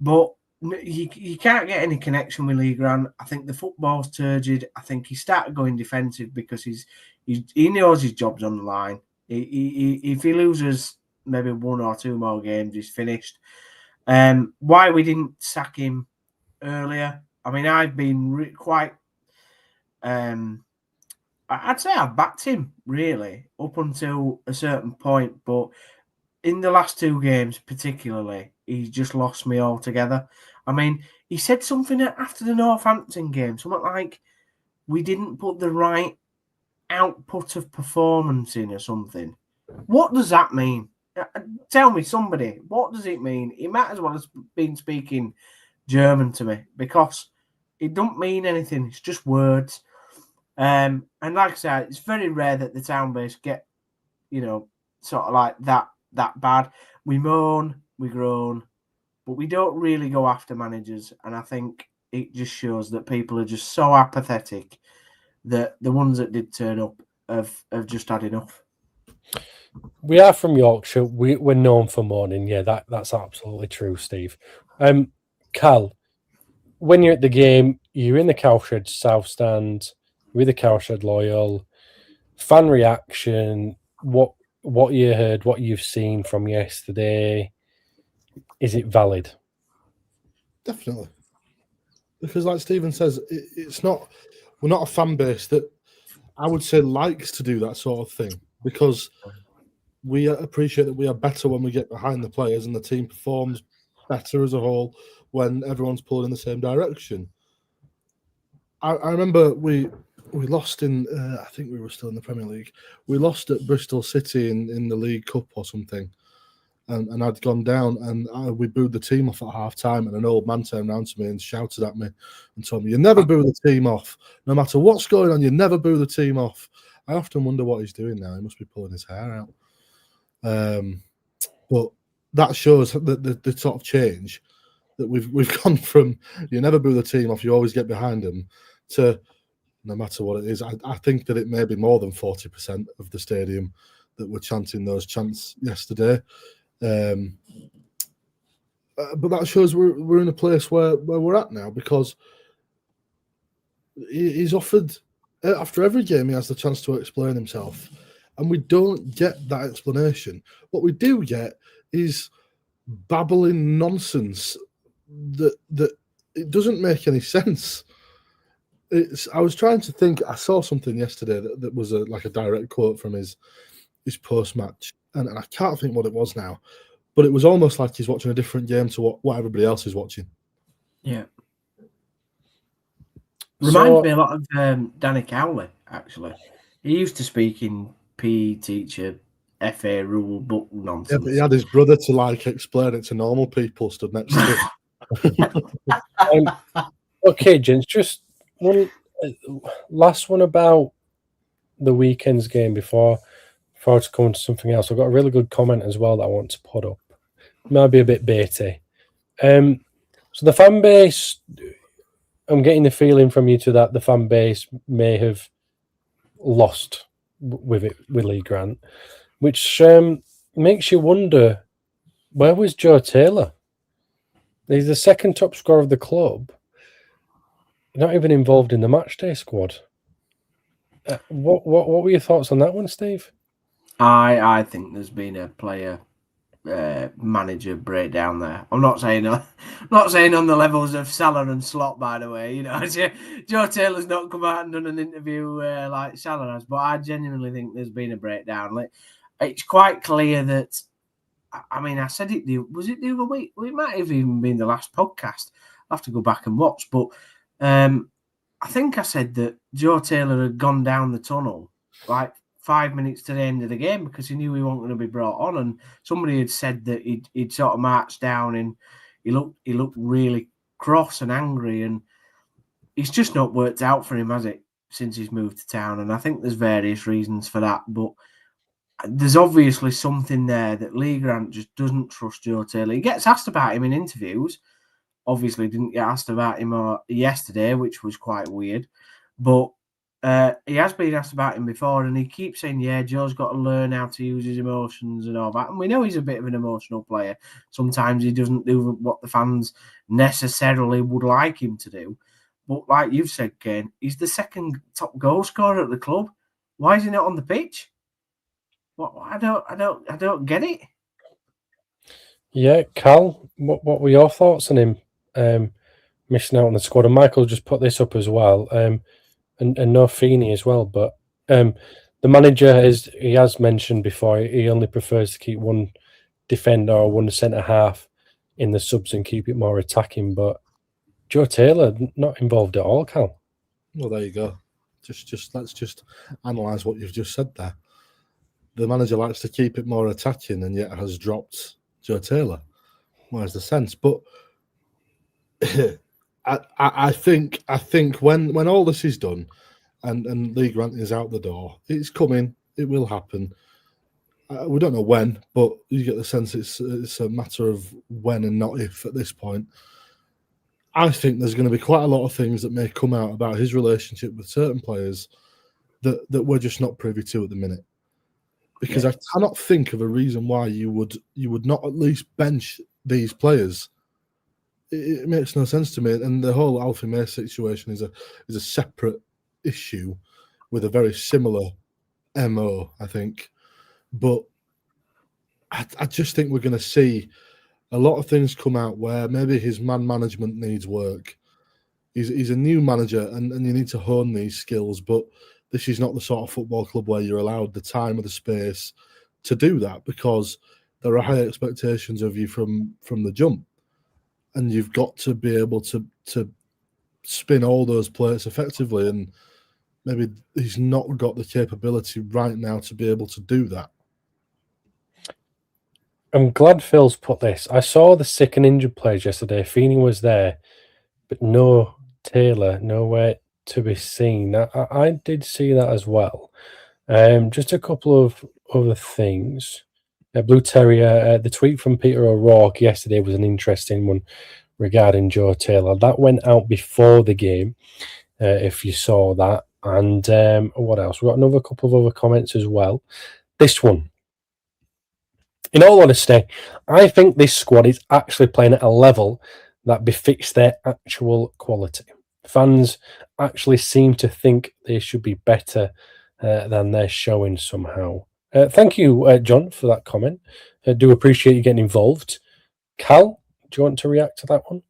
but you can't get any connection with Lee Grant. I think the football's turgid. I think he started going defensive because he knows his job's on the line. If he loses maybe 1 or 2 more games, he's finished. Why we didn't sack him earlier? I mean, I've been quite. I'd say I've backed him really up until a certain point, but in the last 2 games, particularly, he's just lost me altogether. I mean, he said something after the Northampton game, something like, we didn't put the right output of performance in or something. What does that mean? Tell me, somebody, what does it mean? He might as well have been speaking German to me, because it don't mean anything. It's just words. And like I said, it's very rare that the town base get, sort of like that bad. We moan, we groan, but we don't really go after managers. And I think it just shows that people are just so apathetic that the ones that did turn up have just had enough. We are from Yorkshire. We're known for mourning. Yeah, that's absolutely true, Steve. Cal, when you're at the game, you're in the Cowshed South Stand, with the Cowshed Loyal, fan reaction, what you heard, what you've seen from yesterday, is it valid? Definitely. Because like Stephen says, we're not a fan base that I would say likes to do that sort of thing, because we appreciate that we are better when we get behind the players and the team performs better as a whole when everyone's pulling in the same direction. I remember we lost in, I think we were still in the Premier League. We lost at Bristol City in the League Cup or something. And I'd gone down and we booed the team off at half time, and an old man turned around to me and shouted at me and told me, "You never boo the team off. No matter what's going on, you never boo the team off." I often wonder what he's doing now. He must be pulling his hair out. But that shows the sort of change that we've gone from you never boo the team off, you always get behind them, to no matter what it is. I think that it may be more than 40% of the stadium that were chanting those chants yesterday. But that shows we're in a place where we're at now, because he's offered, after every game, he has the chance to explain himself, and we don't get that explanation. What we do get is babbling nonsense that it doesn't make any sense. I was trying to think. I saw something yesterday that was like a direct quote from his post-match, and I can't think what it was now, but it was almost like he's watching a different game to what everybody else is watching. Yeah. Reminds me a lot of Danny Cowley, actually. He used to speak in PE teacher, FA rule book nonsense. Yeah, but he had his brother to explain it to normal people stood next to him. Okay, gents, just one last one about the weekend's game before I to come to something else. I've got a really good comment as well that I want to put up. It might be a bit baity. So the fan base, I'm getting the feeling from you two that the fan base may have lost with Lee Grant, which makes you wonder, where was Joe Taylor? He's the second top scorer of the club, not even involved in the matchday squad. What were your thoughts on that one, Steve? I think there's been a player manager breakdown there. I'm not saying on the levels of Salah and Slot, by the way. Joe Taylor's not come out and done an interview like Salah has, but I genuinely think there's been a breakdown. It's quite clear that. I mean, I said it. Was it the other week? Well, it might have even been the last podcast. I'll have to go back and watch, but I think I said that Joe Taylor had gone down the tunnel 5 minutes to the end of the game because he knew he wasn't going to be brought on, and somebody had said that he'd sort of marched down and he looked really cross and angry, and it's just not worked out for him, has it, since he's moved to town? And I think there's various reasons for that, but there's obviously something there that Lee Grant just doesn't trust Joe Taylor. He gets asked about him in interviews. Obviously didn't get asked about him yesterday, which was quite weird, but he has been asked about him before, and he keeps saying, yeah, Joe's got to learn how to use his emotions and all that. And we know he's a bit of an emotional player. Sometimes he doesn't do what the fans necessarily would like him to do. But like you've said, Kane, he's the second top goal scorer at the club. Why is he not on the pitch? What I don't get it. Yeah, Cal, what were your thoughts on him missing out on the squad? And Michael just put this up as well, and no Feeney as well. But the manager, as he has mentioned before, he only prefers to keep one defender or one centre half in the subs and keep it more attacking. But Joe Taylor not involved at all, Cal. Well, there you go. Let's just analyse what you've just said there. The manager likes to keep it more attacking and yet has dropped Joe Taylor. Where's the sense? But I think when all this is done and Lee Grant is out the door, it's coming. It will happen. We don't know when, but you get the sense it's a matter of when and not if at this point. I think there's going to be quite a lot of things that may come out about his relationship with certain players that we're just not privy to at the minute. Because I cannot think of a reason why you would not at least bench these players. It makes no sense to me. And the whole Alfie May situation is a separate issue with a very similar MO, I think. But I just think we're going to see a lot of things come out where maybe his man management needs work. He's a new manager and you need to hone these skills, but this is not the sort of football club where you're allowed the time or the space to do that, because there are high expectations of you from the jump, and you've got to be able to spin all those plates effectively, and maybe he's not got the capability right now to be able to do that. I'm glad Phil's put this. I saw the sick and injured players yesterday. Feeney was there, but no Taylor, nowhere to be seen. I did see that as well. Just a couple of other things. Blue Terrier, the tweet from Peter O'Rourke yesterday was an interesting one regarding Joe Taylor. That went out before the game, if you saw that. And what else? We've got another couple of other comments as well. This one. In all honesty, I think this squad is actually playing at a level that befits their actual quality. Fans actually seem to think they should be better than they're showing somehow. Thank you, John, for that comment. I do appreciate you getting involved. Cal, do you want to react to that one?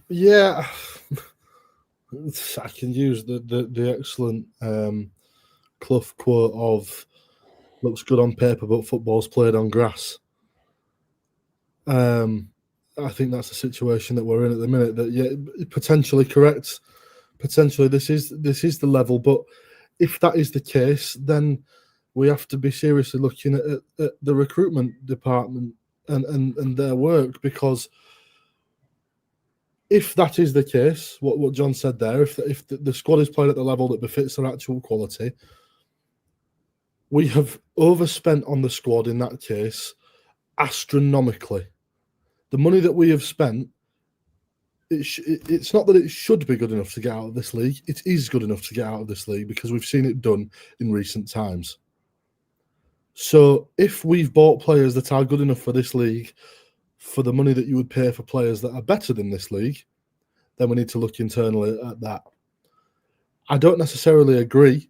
Yeah, I can use the excellent Clough quote of "looks good on paper, but football's played on grass." I think that's the situation that we're in at the minute. That potentially correct. Potentially, this is the level. But if that is the case, then we have to be seriously looking at the recruitment department and their work, because if that is the case, what John said there, if the squad is playing at the level that befits their actual quality, we have overspent on the squad in that case astronomically. The money that we have spent, it's not that it should be good enough to get out of this league. It is good enough to get out of this league because we've seen it done in recent times. So if we've bought players that are good enough for this league for the money that you would pay for players that are better than this league, then we need to look internally at that. I don't necessarily agree,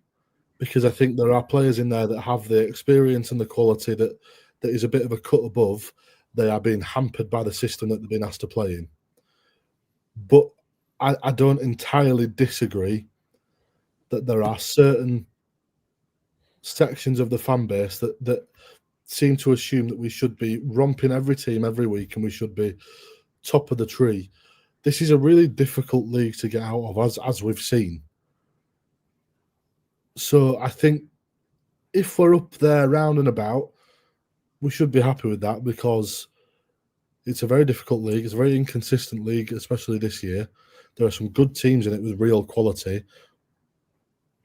because I think there are players in there that have the experience and the quality that is a bit of a cut above. They are being hampered by the system that they've been asked to play in. But I don't entirely disagree that there are certain sections of the fan base that seem to assume that we should be romping every team every week and we should be top of the tree. This is a really difficult league to get out of, as we've seen. So I think if we're up there round and about, we should be happy with that, because it's a very difficult league. It's a very inconsistent league, especially this year. There are some good teams in it with real quality,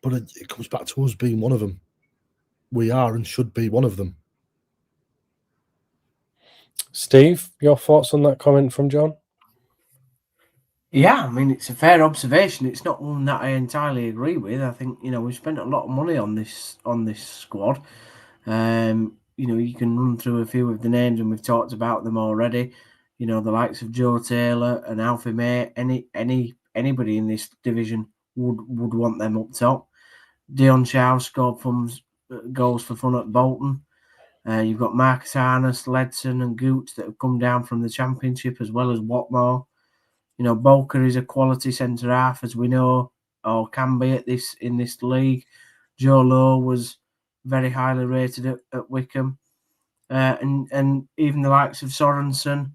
but it comes back to us being one of them. We are and should be one of them. Steve, your thoughts on that comment from John? Yeah, I mean, it's a fair observation. It's not one that I entirely agree with. I think, we've spent a lot of money on this squad. You can run through a few of the names, and we've talked about them already. The likes of Joe Taylor and Alfie May. Anybody in this division would want them up top. Dion Chow scored goals for fun at Bolton. You've got Marcus Harness, Ledson, and Gooch that have come down from the Championship, as well as Watmore. Bolker is a quality centre half, as we know, or can be in this league. Joe Lowe was very highly rated at Wickham, and even the likes of Sorensen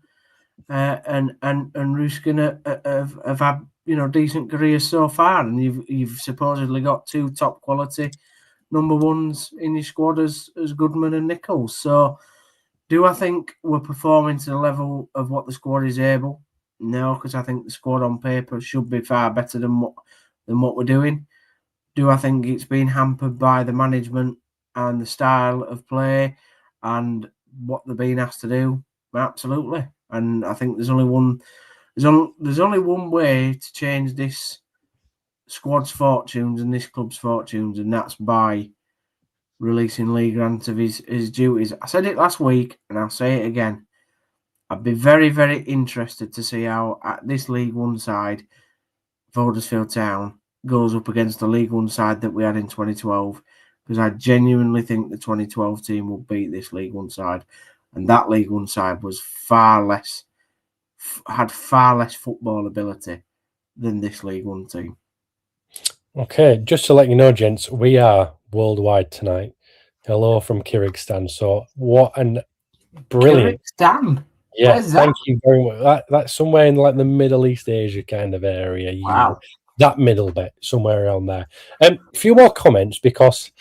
and Ruskin have had decent careers so far, and you've supposedly got two top quality number ones in your squad as Goodman and Nichols. So, do I think we're performing to the level of what the squad is able? No, because I think the squad on paper should be far better than what we're doing. Do I think it's been hampered by the management and the style of play and what they're being asked to do? Absolutely. And I think there's only one way to change this squad's fortunes and this club's fortunes, and that's by releasing Lee Grant of his duties. I said it last week, and I'll say it again. I'd be very, very interested to see how this League One side, Huddersfield Town, goes up against the League One side that we had in 2012, because I genuinely think the 2012 team will beat this League One side, and that League One side was had far less football ability than this League One team. Okay, just to let you know, gents, we are worldwide tonight. Hello from Kyrgyzstan. So what an brilliant. Kyrgyzstan? Yeah, thank you very much. That's somewhere in like the Middle East Asia kind of area. Wow. That middle bit, somewhere around there. A few more comments, because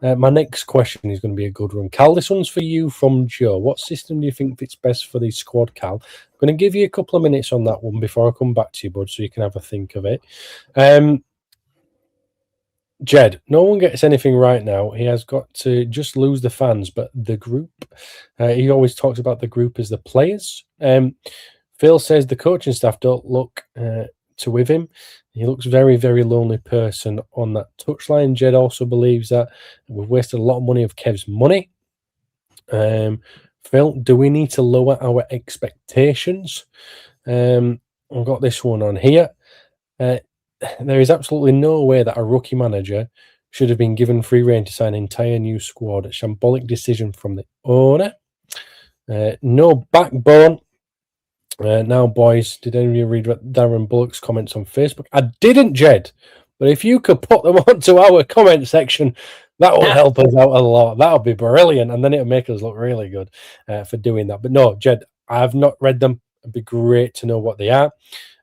my next question is going to be a good one. Cal, this one's for you from Joe. What system do you think fits best for the squad, Cal? I'm going to give you a couple of minutes on that one before I come back to you, bud, so you can have a think of it. Jed, no one gets anything right now. He has got to just lose the fans, but the group. He always talks about the group as the players. Phil says the coaching staff don't look to with him. He looks very, very lonely person on that touchline. Jed also believes that we've wasted a lot of money of Kev's money. Phil, do we need to lower our expectations? I've got this one on here. There is absolutely no way that a rookie manager should have been given free rein to sign an entire new squad. A shambolic decision from the owner. No backbone. Now, boys, did any of you read Darren Bullock's comments on Facebook? I didn't, Jed. But if you could put them onto our comment section, that will help us out a lot. That would be brilliant. And then it'll make us look really good for doing that. But no, Jed, I have not read them. It'd be great to know what they are.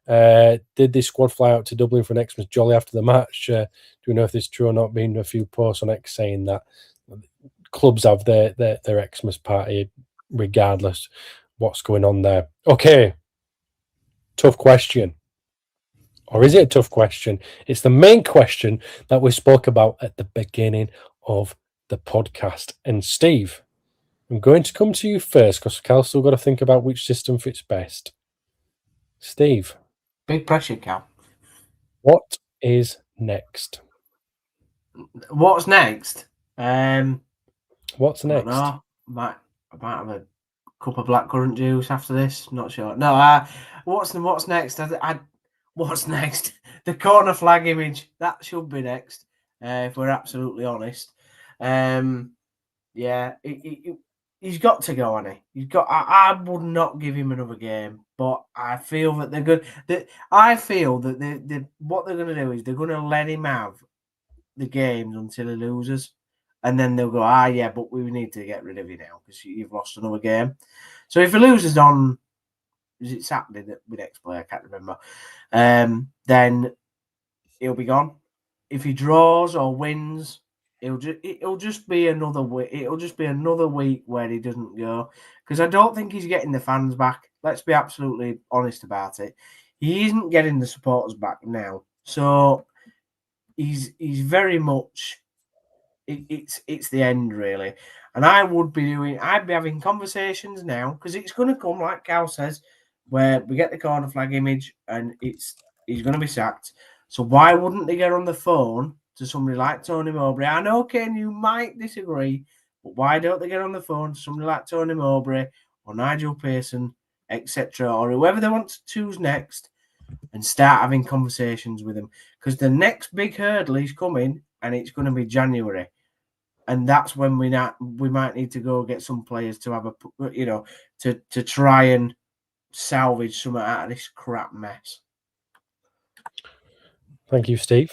Did this squad fly out to Dublin for an Xmas jolly after the match? Do we know if this is true or not? Been a few posts on X saying that clubs have their Xmas party regardless what's going on there. Okay, tough question. Or is it a tough question? It's the main question that we spoke about at the beginning of the podcast. And Steve, I'm going to come to you first, because Cal's still got to think about which system fits best. Steve. Big pressure, Cal. What is next? What's next? What's next? I might have a cup of blackcurrant juice after this. Not sure. No. What's next? What's next? The corner flag image. That should be next. If we're absolutely honest. Yeah. He's got to go, hasn't he? He's got. I would not give him another game, but I feel that they're good. I feel that what they're going to do is they're going to let him have the games until he loses, and then they'll go, yeah, but we need to get rid of you now because you've lost another game. So if he loses on, is it Saturday that we next play? I can't remember. Then he'll be gone. If he draws or wins, it'll just be another week. It'll just be another week where he doesn't go, because I don't think he's getting the fans back. Let's be absolutely honest about it. He isn't getting the supporters back now, so he's very much. It's the end, really. And I'd be having conversations now, because it's going to come, like Cal says, where we get the corner flag image and he's going to be sacked. So why wouldn't they get on the phone to somebody like Tony Mowbray? I know, Ken, you might disagree, but why don't they get on the phone to somebody like Tony Mowbray or Nigel Pearson, etc., or whoever they want to choose next, and start having conversations with them? Because the next big hurdle is coming, and it's going to be January, and that's when we might need to go get some players to have to try and salvage some out of this crap mess. Thank you, Steve.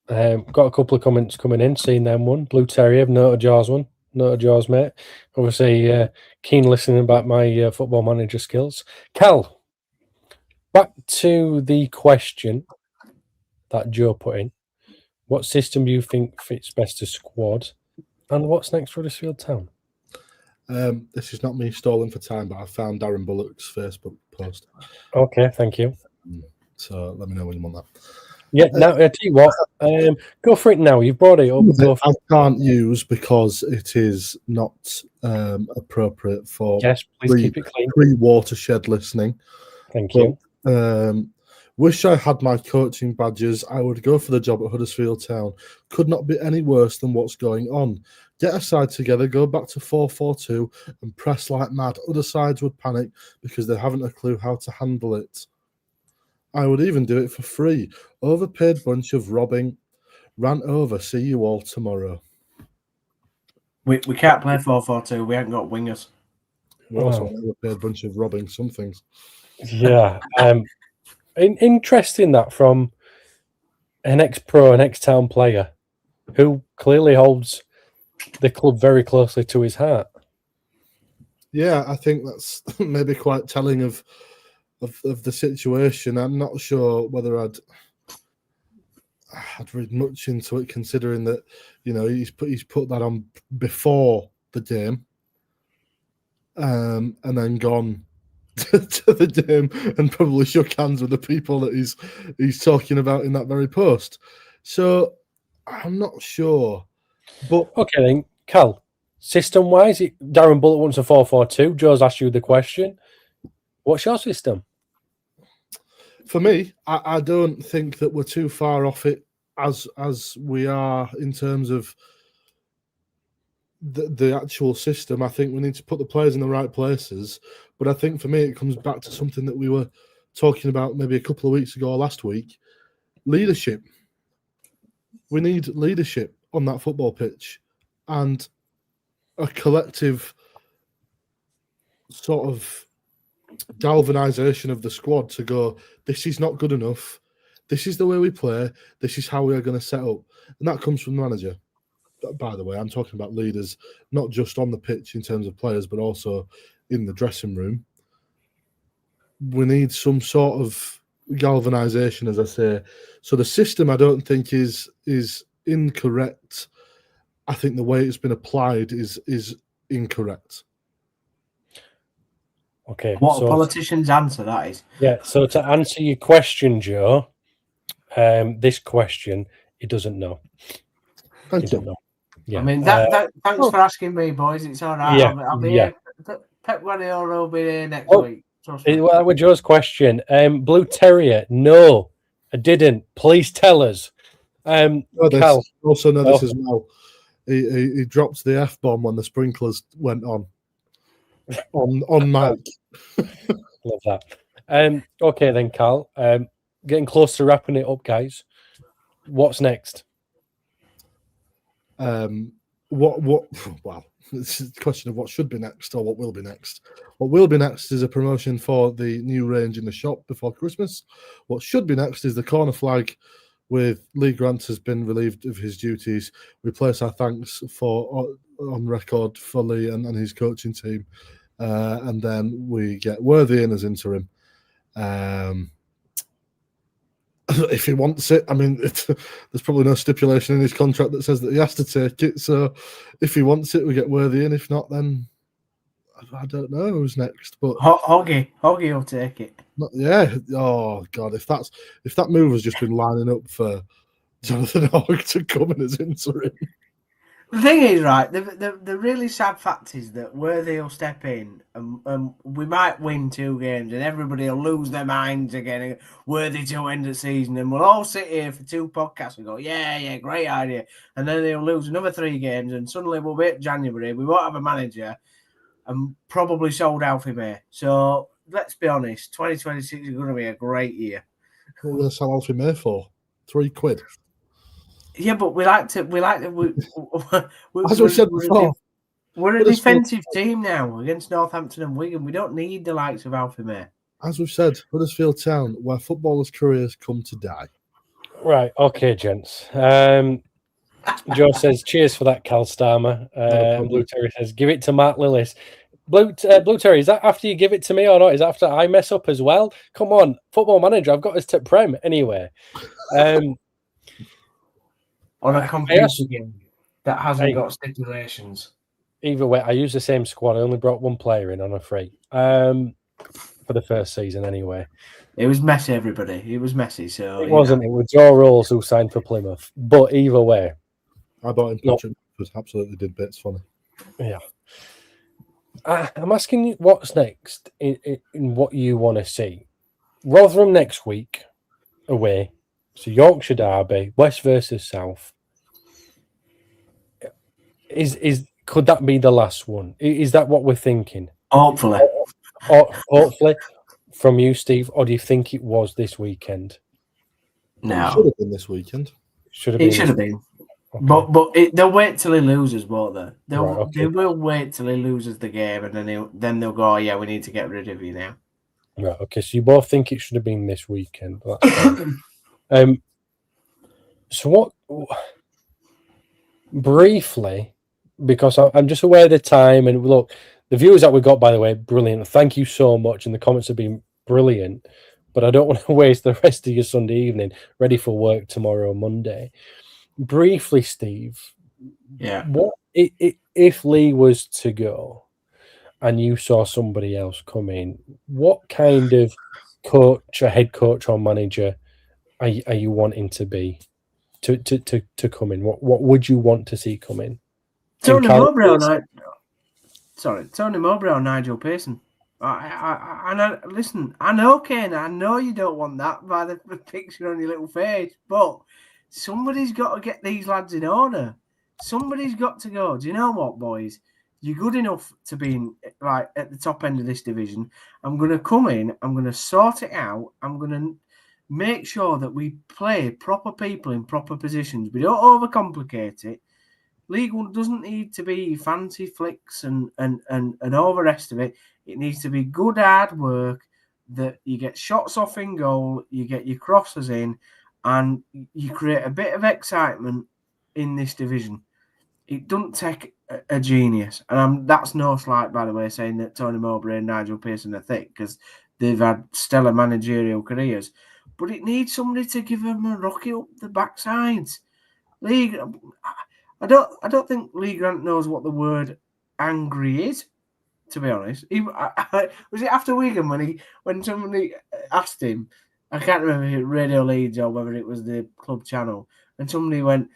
Got a couple of comments coming in. Seeing them one. Blue Terrier, noted Jaws one. Noted Jaws, mate. Obviously, keen listening about my football manager skills. Cal, back to the question that Joe put in. What system do you think fits best to squad? And what's next for Huddersfield Town? This is not me stalling for time, but I found Darren Bullock's Facebook post. Okay, thank you. So let me know when you want that. Yeah, now I tell you what, go for it now. You've brought it up. I can't use because it is not appropriate for yes, please keep it clean. Pre-watershed listening. Thank you. Wish I had my coaching badges. I would go for the job at Huddersfield Town. Could not be any worse than what's going on. Get a side together, go back to 4-4-2 and press like mad. Other sides would panic because they haven't a clue how to handle it. I would even do it for free. Overpaid bunch of robbing. Ran over. See you all tomorrow. We can't play 4-4-2. We haven't got wingers. We also an overpaid bunch of robbing some things. Yeah. Interesting that from an ex-pro, an ex-Town player who clearly holds the club very closely to his heart. Yeah, I think that's maybe quite telling of the situation. I'm not sure whether I'd read much into it, considering that he's put that on before the game, and then gone to the game and probably shook hands with the people that he's talking about in that very post. So I'm not sure. But okay, then, Cal, system-wise, Darren Bullock wants a 4-4-2. Joe's asked you the question. What's your system? For me, I don't think that we're too far off it as we are in terms of the actual system. I think we need to put the players in the right places. But I think for me, it comes back to something that we were talking about maybe a couple of weeks ago or last week. Leadership. We need leadership on that football pitch and a collective sort of galvanization of the squad to go, this is not good enough. This is the way we play. This is how we are going to set up. And that comes from the manager. By the way, I'm talking about leaders, not just on the pitch in terms of players, but also in the dressing room. We need some sort of galvanization, as I say. So the system, I don't think is incorrect. I think the way it's been applied is incorrect. Okay. What a politician's answer that is. Yeah, so to answer your question, Joe, this question, he doesn't know. Thank you. Don't know. Yeah. I mean, thanks for asking me, boys. It's all right. Yeah, I'll be here. Pep Guardiola will be here next week. Well, with Joe's question, Blue Terrier, no, I didn't. Please tell us. Cal. Also know this as well. He dropped the F-bomb when the sprinklers went on mic. Love that. Okay then, Cal. Getting close to wrapping it up, guys. What's next? Well, it's a question of what should be next or what will be next. What will be next is a promotion for the new range in the shop before Christmas. What should be next is the corner flag with Lee Grant has been relieved of his duties. We place our thanks on record for Lee and his coaching team. And then we get Worthy in as interim. If he wants it, I mean, there's probably no stipulation in his contract that says that he has to take it. So if he wants it, we get Worthy in. If not, then I don't know who's next. But Hoggy will take it. Yeah. Oh God, if that move has just been lining up for Jonathan Hogg to come in as interim. The thing is, right, the really sad fact is that Worthy will step in and we might win 2 games and everybody will lose their minds again. Worthy to end the season, and we'll all sit here for 2 podcasts and go, yeah, great idea. And then they'll lose another 3 games and suddenly we'll be at January. We won't have a manager and probably sold Alfie May. So let's be honest, 2026 is going to be a great year. What are we going to sell Alfie May for? £3. Yeah, but we as we said before, we're a defensive team now against Northampton and Wigan. We don't need the likes of Alfie May. As we've said, Huddersfield Town, where footballers' careers come to die. Right, okay, gents. Joe says, cheers for that, Cal Starmer. And Blue Terry says, give it to Mark Lillis. Blue Terry, is that after you give it to me or not? Is that after I mess up as well? Come on, Football Manager, I've got us to Prem anyway. On a computer game that hasn't got stipulations. Either way, I used the same squad. I only brought 1 player in on a free for the first season anyway. It was messy, everybody. It was messy. So it wasn't. It was Joe Rolls who signed for Plymouth. But either way. I bought him Patrick because absolutely did bits funny. Yeah. I'm asking you what's next in what you want to see. Rotherham next week away. So Yorkshire Derby, West versus South. Could that be the last one? Is that what we're thinking? Hopefully. Hopefully from you, Steve, or do you think it was this weekend? No. It should have been this weekend. It should have been. Okay. But they'll wait till he loses, won't they? They will wait till he loses the game and then they'll go, oh, yeah, we need to get rid of you now. Right, okay, so you both think it should have been this weekend. That's fine. So what briefly, because I'm just aware of the time, and look, the viewers that we got, by the way, brilliant. Thank you so much, and the comments have been brilliant. But I don't want to waste the rest of your Sunday evening ready for work tomorrow, Monday. Briefly, Steve. Yeah. What if Lee was to go, and you saw somebody else come in? What kind of coach, or head coach, or manager are you wanting to be? To come in, what would you want to see come in? Tony Mowbray or Nigel Pearson. Listen, I know, Ken, I know you don't want that by the picture on your little face, but somebody's got to get these lads in order. Somebody's got to go. Do you know what, boys? You're good enough to be at the top end of this division. I'm going to come in. I'm going to sort it out. I'm going to make sure that we play proper people in proper positions. We don't overcomplicate it. League One doesn't need to be fancy flicks and all the rest of it. It needs to be good hard work, that you get shots off in goal, you get your crosses in, and you create a bit of excitement in this division. It doesn't take a genius. And that's no slight, by the way, saying that Tony Mowbray and Nigel Pearson are thick, because they've had stellar managerial careers. But it needs somebody to give them a rocket up the backsides. League, I don't think Lee Grant knows what the word angry is, to be honest. Was it after Wigan when somebody asked him, I can't remember if it was Radio Leeds or whether it was the club channel, and somebody went,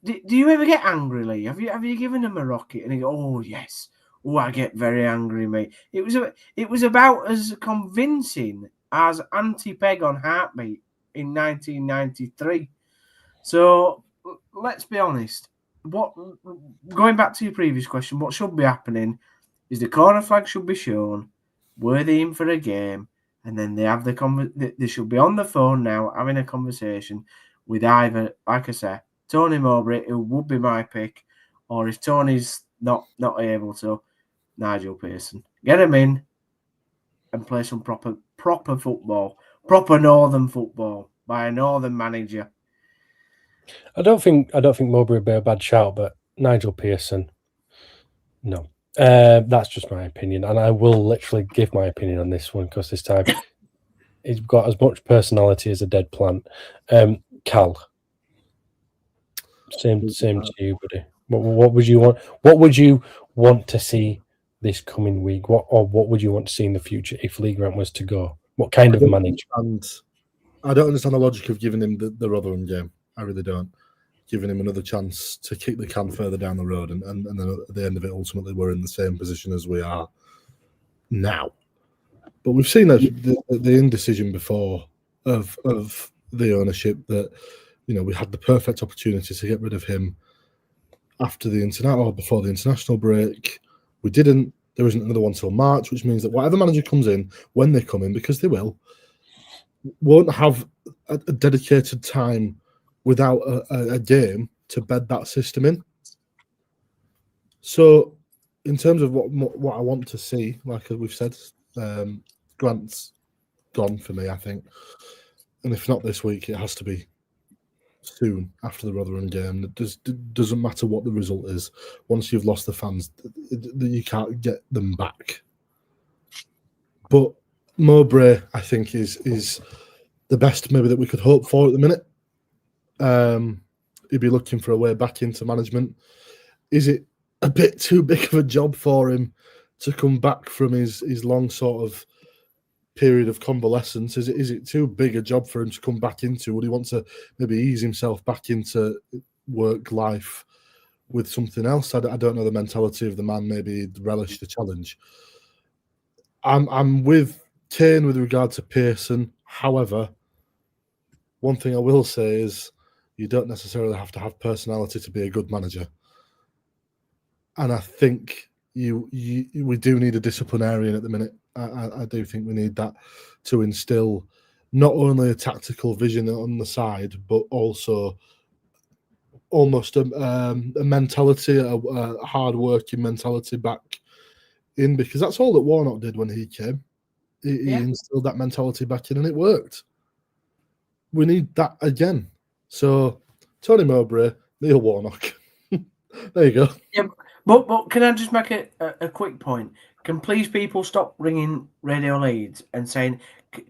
do you ever get angry, Lee? Have you given him a rocket? And he goes, oh yes. Oh, I get very angry, mate. It was about as convincing as Anti-Peg on Heartbeat in 1993. So let's be honest. Going back to your previous question, what should be happening is the corner flag should be shown, Worthy in for a game, and then they have they should be on the phone now having a conversation with either, like I said, Tony Mowbray, who would be my pick, or if Tony's not able to, Nigel Pearson. Get him in and play some proper football, proper Northern football by a Northern manager. I don't think Mowbray would be a bad shout, but Nigel Pearson, no. That's just my opinion, and I will literally give my opinion on this one, because this time he's got as much personality as a dead plant. Cal, same to you, buddy. What would you want? What would you want to see this coming week? What would you want to see in the future if Lee Grant was to go? What kind of manager? And I don't understand the logic of giving him the Rotherham game. I really don't. giving him another chance to kick the can further down the road, and then at the end of it, ultimately, we're in the same position as we are now. But we've seen the indecision before of the ownership that, we had the perfect opportunity to get rid of him after the or before the international break. We didn't. There isn't another one till March, which means that whatever manager comes in, when they come in, because they won't have a dedicated time without a game to bed that system in. So, in terms of what I want to see, like we've said, Grant's gone for me, I think. And if not this week, it has to be soon after the Rotherham game. It doesn't matter what the result is. Once you've lost the fans, you can't get them back. But Mowbray, I think, is the best maybe that we could hope for at the minute. He'd be looking for a way back into management. Is it a bit too big of a job for him to come back from his long sort of period of convalescence? Is it too big a job for him to come back into? Would he want to maybe ease himself back into work life with something else? I don't know the mentality of the man. Maybe he'd relish the challenge. I'm with Kane with regard to Pearson. However, one thing I will say is you don't necessarily have to have personality to be a good manager. And I think we do need a disciplinarian at the minute. I do think we need that to instill not only a tactical vision on the side, but also almost a mentality, a hard-working mentality back in, because that's all that Warnock did when he came. He instilled that mentality back in, and it worked. We need that again. So, Tony Mowbray, Neil Warnock. There you go. Yeah, but can I just make a quick point? Can please people stop ringing Radio Leeds and saying,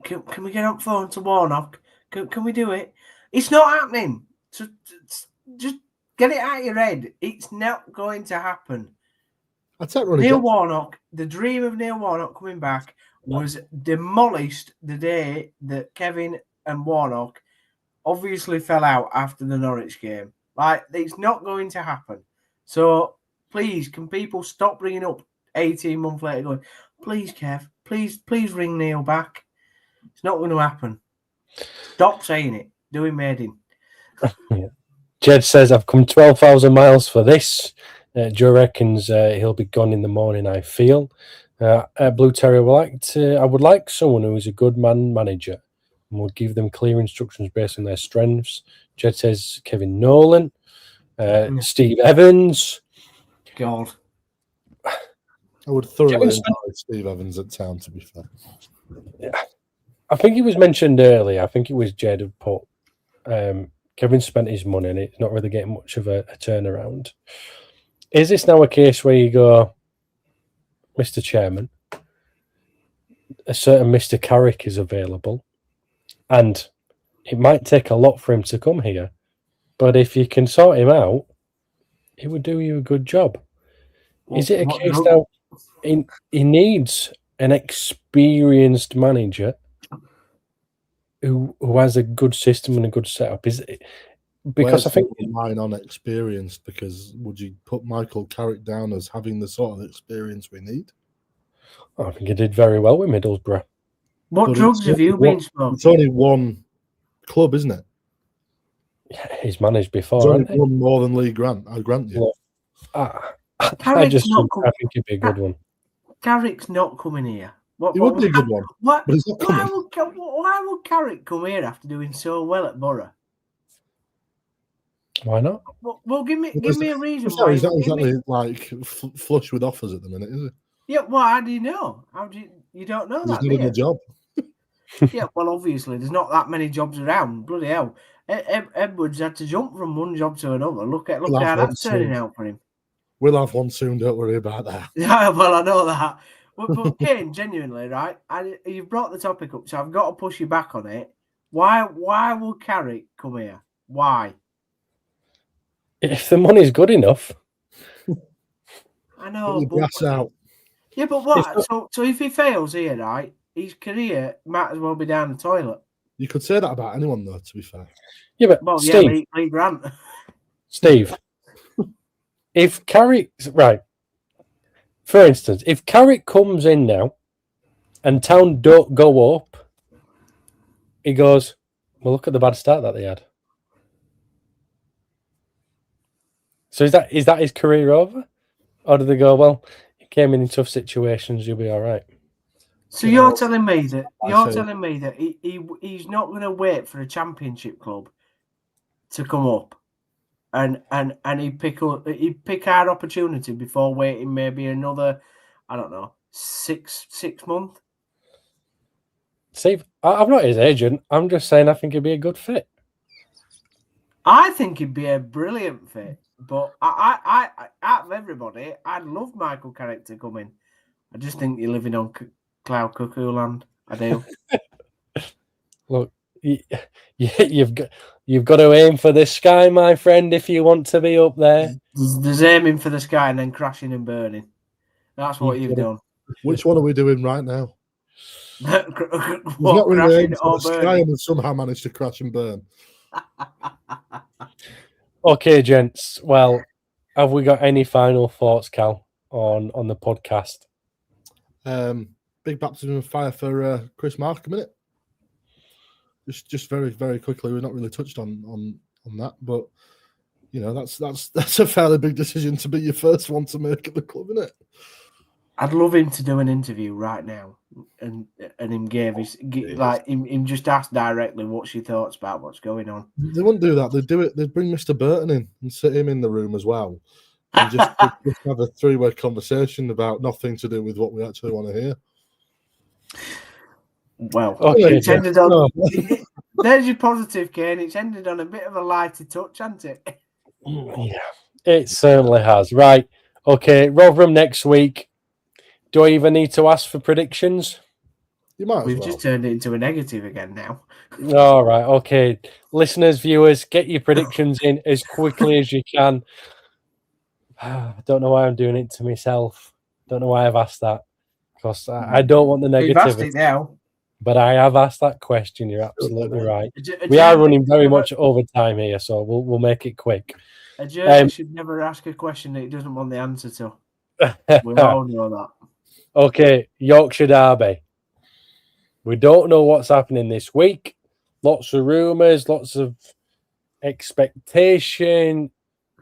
can we get on phone to Warnock? Can we do it? It's not happening. So just get it out of your head. It's not going to happen. Neil Warnock, the dream of Neil Warnock coming back was demolished the day that Kevin and Warnock obviously fell out after the Norwich game. Like, it's not going to happen. So, please, can people stop ringing up 18 months later going, please, Kev, please ring Neil back. It's not going to happen. Stop saying it. Do him made in. Yeah. Jed says, I've come 12,000 miles for this. Joe reckons he'll be gone in the morning, I feel. Blue Terrier I would like someone who is a good manager and will give them clear instructions based on their strengths. Jed says Kevin Nolan, Steve Evans. God. I would thoroughly enjoy Steve Evans at Town, to be fair. Yeah. I think it was mentioned earlier. I think it was Jed who put Kevin spent his money and it's not really getting much of a turnaround. Is this now a case where you go, Mr. Chairman, a certain Mr. Carrick is available, and it might take a lot for him to come here, but if you can sort him out, he would do you a good job. Is it a case now he needs an experienced manager who has a good system and a good setup? Is it because I think mine on experienced, because would you put Michael Carrick down as having the sort of experience we need? I think he did very well with Middlesbrough. What drugs have you been smoking? It's only one club, isn't it? Yeah, he's managed before. It's only one more than Lee Grant. I grant you. I think he'd be a good one. Carrick's not coming here. He would be a good one. Why would Carrick come here after doing so well at Borough? Why not? Well, give me a reason. He's not exactly like flush with offers at the minute, is he? Yeah. Well, how do you know? You don't know that? He's doing a job. Yeah. Well, obviously, there's not that many jobs around. Bloody hell! Edwards had to jump from one job to another. Look how that's turning out for him. We'll have one soon. Don't worry about that. Yeah. Well, I know that. But Kane, genuinely, right? You've brought the topic up, so I've got to push you back on it. Why will Carrick come here? Why? If the money's good enough. I know. But out. Yeah, but what? So if he fails here, right, his career might as well be down the toilet. You could say that about anyone, though, to be fair. Yeah, but Steve, Lee Grant. Steve, if Carrick, right, for instance, if Carrick comes in now and Town don't go up, he goes, well, look at the bad start that they had. So is that his career over? Or do they go, well, he came in tough situations, you'll be all right? So you're telling me that he's not going to wait for a championship club to come up, and he'd pick our opportunity before waiting maybe another, I don't know, six months. Steve, I'm not his agent. I'm just saying I think he'd be a good fit. I think he'd be a brilliant fit, but I out of everybody, I'd love Michael Carrick to come in. I just think you're living on cloud cuckoo land. I do. Look, you've got to aim for the sky, my friend, if you want to be up there. There's aiming for the sky and then crashing and burning. That's what you've done. Which one are we doing right now? What, not really crashing aimed for or the sky burning? and somehow managed to crash and burn. Okay, gents. Well, have we got any final thoughts, Cal, on the podcast? Big baptism of fire for Chris Markham, innit? Just very, very quickly. We've not really touched on that, but you know that's a fairly big decision to be your first one to make at the club, isn't it? I'd love him to do an interview right now, and him him just ask directly what's your thoughts about what's going on. They wouldn't do that. They'd do it. They'd bring Mr. Burton in and sit him in the room as well, and just have a three-way conversation about nothing to do with what we actually want to hear. Well, okay, it's ended on. There's your positive, Kane. It's ended on a bit of a lighter touch, hasn't it? Yeah, it certainly has. Right. Okay, Rotherham next week. Do I even need to ask for predictions? You might. We've just turned it into a negative again now. All right. Okay, listeners, viewers, get your predictions in as quickly as you can. I don't know why I'm doing it to myself. Don't know why I've asked that, because I don't want the negativity. We've asked it now. But I have asked that question. You're absolutely right. We are running very much over time here, so we'll make it quick. A journalist should never ask a question that he doesn't want the answer to. We all know that. Okay, Yorkshire Derby. We don't know what's happening this week. Lots of rumours, lots of expectation.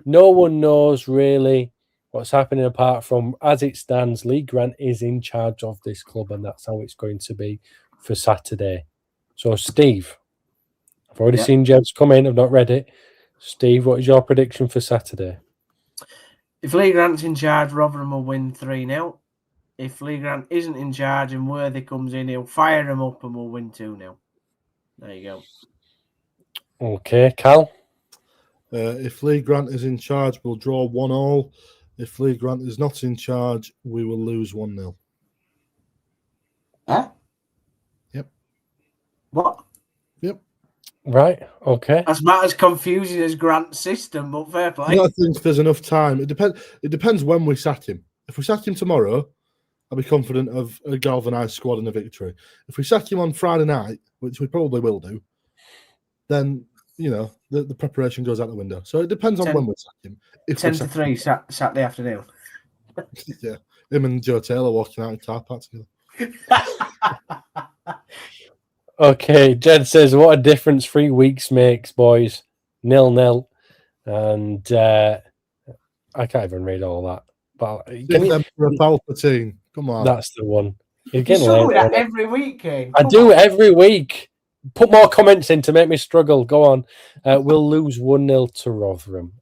No one knows really what's happening apart from, as it stands, Lee Grant is in charge of this club, and that's how it's going to be for Saturday. So, Steve, I've already seen Jeb's come in. I've not read it. Steve, what is your prediction for Saturday? If Lee Grant's in charge, Rotherham will win 3-0. If Lee Grant isn't in charge and Worthy comes in, he'll fire him up and we'll win 2-0. There you go. Okay, Cal? If Lee Grant is in charge, we'll draw 1-1. If Lee Grant is not in charge, we will lose 1-0. Huh? Yep. What? Yep. Right, okay. That's about as confusing as Grant's system, but fair play. I think there's enough time. It depends when we sack him. If we sack him tomorrow, I'll be confident of a galvanised squad and a victory. If we sack him on Friday night, which we probably will do, then, you know, the preparation goes out the window. So it depends on when we sack him. If 10-3 Saturday afternoon. Yeah. Him and Joe Taylor walking out in car park together. Okay, Jed says, what a difference 3 weeks makes, boys. 0-0. And I can't even read all that. But Palpatine. Come on. That's the one. You do that every week, Kane. I do every week. Put more comments in to make me struggle. Go on. We'll lose 1-0 to Rotherham.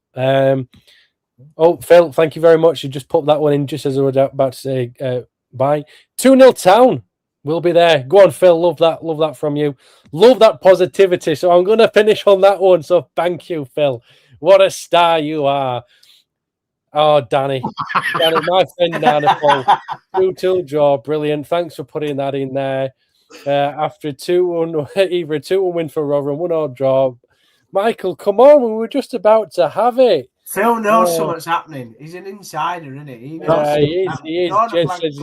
Phil, thank you very much. You just put that one in just as I was about to say bye. 2-0 Town. We'll be there. Go on, Phil. Love that from you. Love that positivity. So I'm going to finish on that one. So thank you, Phil. What a star you are. Oh, Danny, my friend Danny, 2-2 draw, brilliant. Thanks for putting that in there. After either a 2-1 win for Rotherham, 1-1 draw. Michael, come on, we were just about to have it. Phil knows what's happening. He's an insider, isn't he? He is. Jed says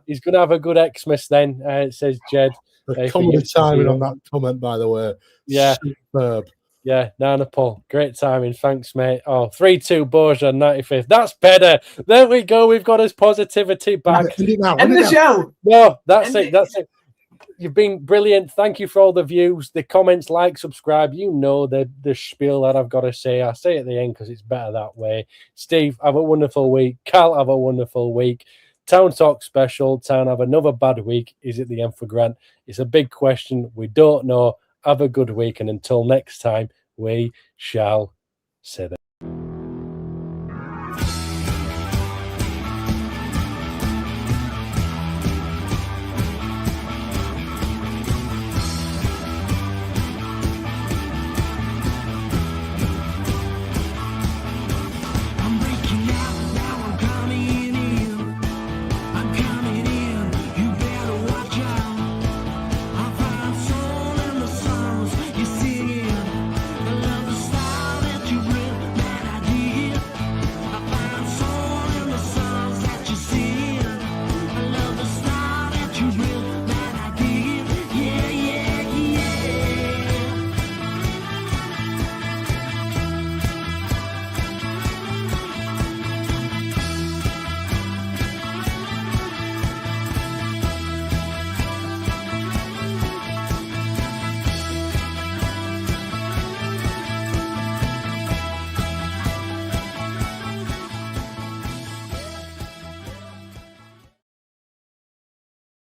he's going to have a good Xmas then. It says Jed. The comedy timing on that comment, by the way. Yeah. Superb. Yeah, Nana Paul. Great timing. Thanks, mate. Oh, 3-2 Borja, 95th. That's better. There we go. We've got his positivity back. End it now. End the show. No, that's End it. That's it. You've been brilliant. Thank you for all the views, the comments, like, subscribe. You know the spiel that I've got to say. I say at the end because it's better that way. Steve, have a wonderful week. Cal, have a wonderful week. Town Talk special. Town have another bad week. Is it the end for Grant? It's a big question. We don't know. Have a good week. And until next time, we shall see you.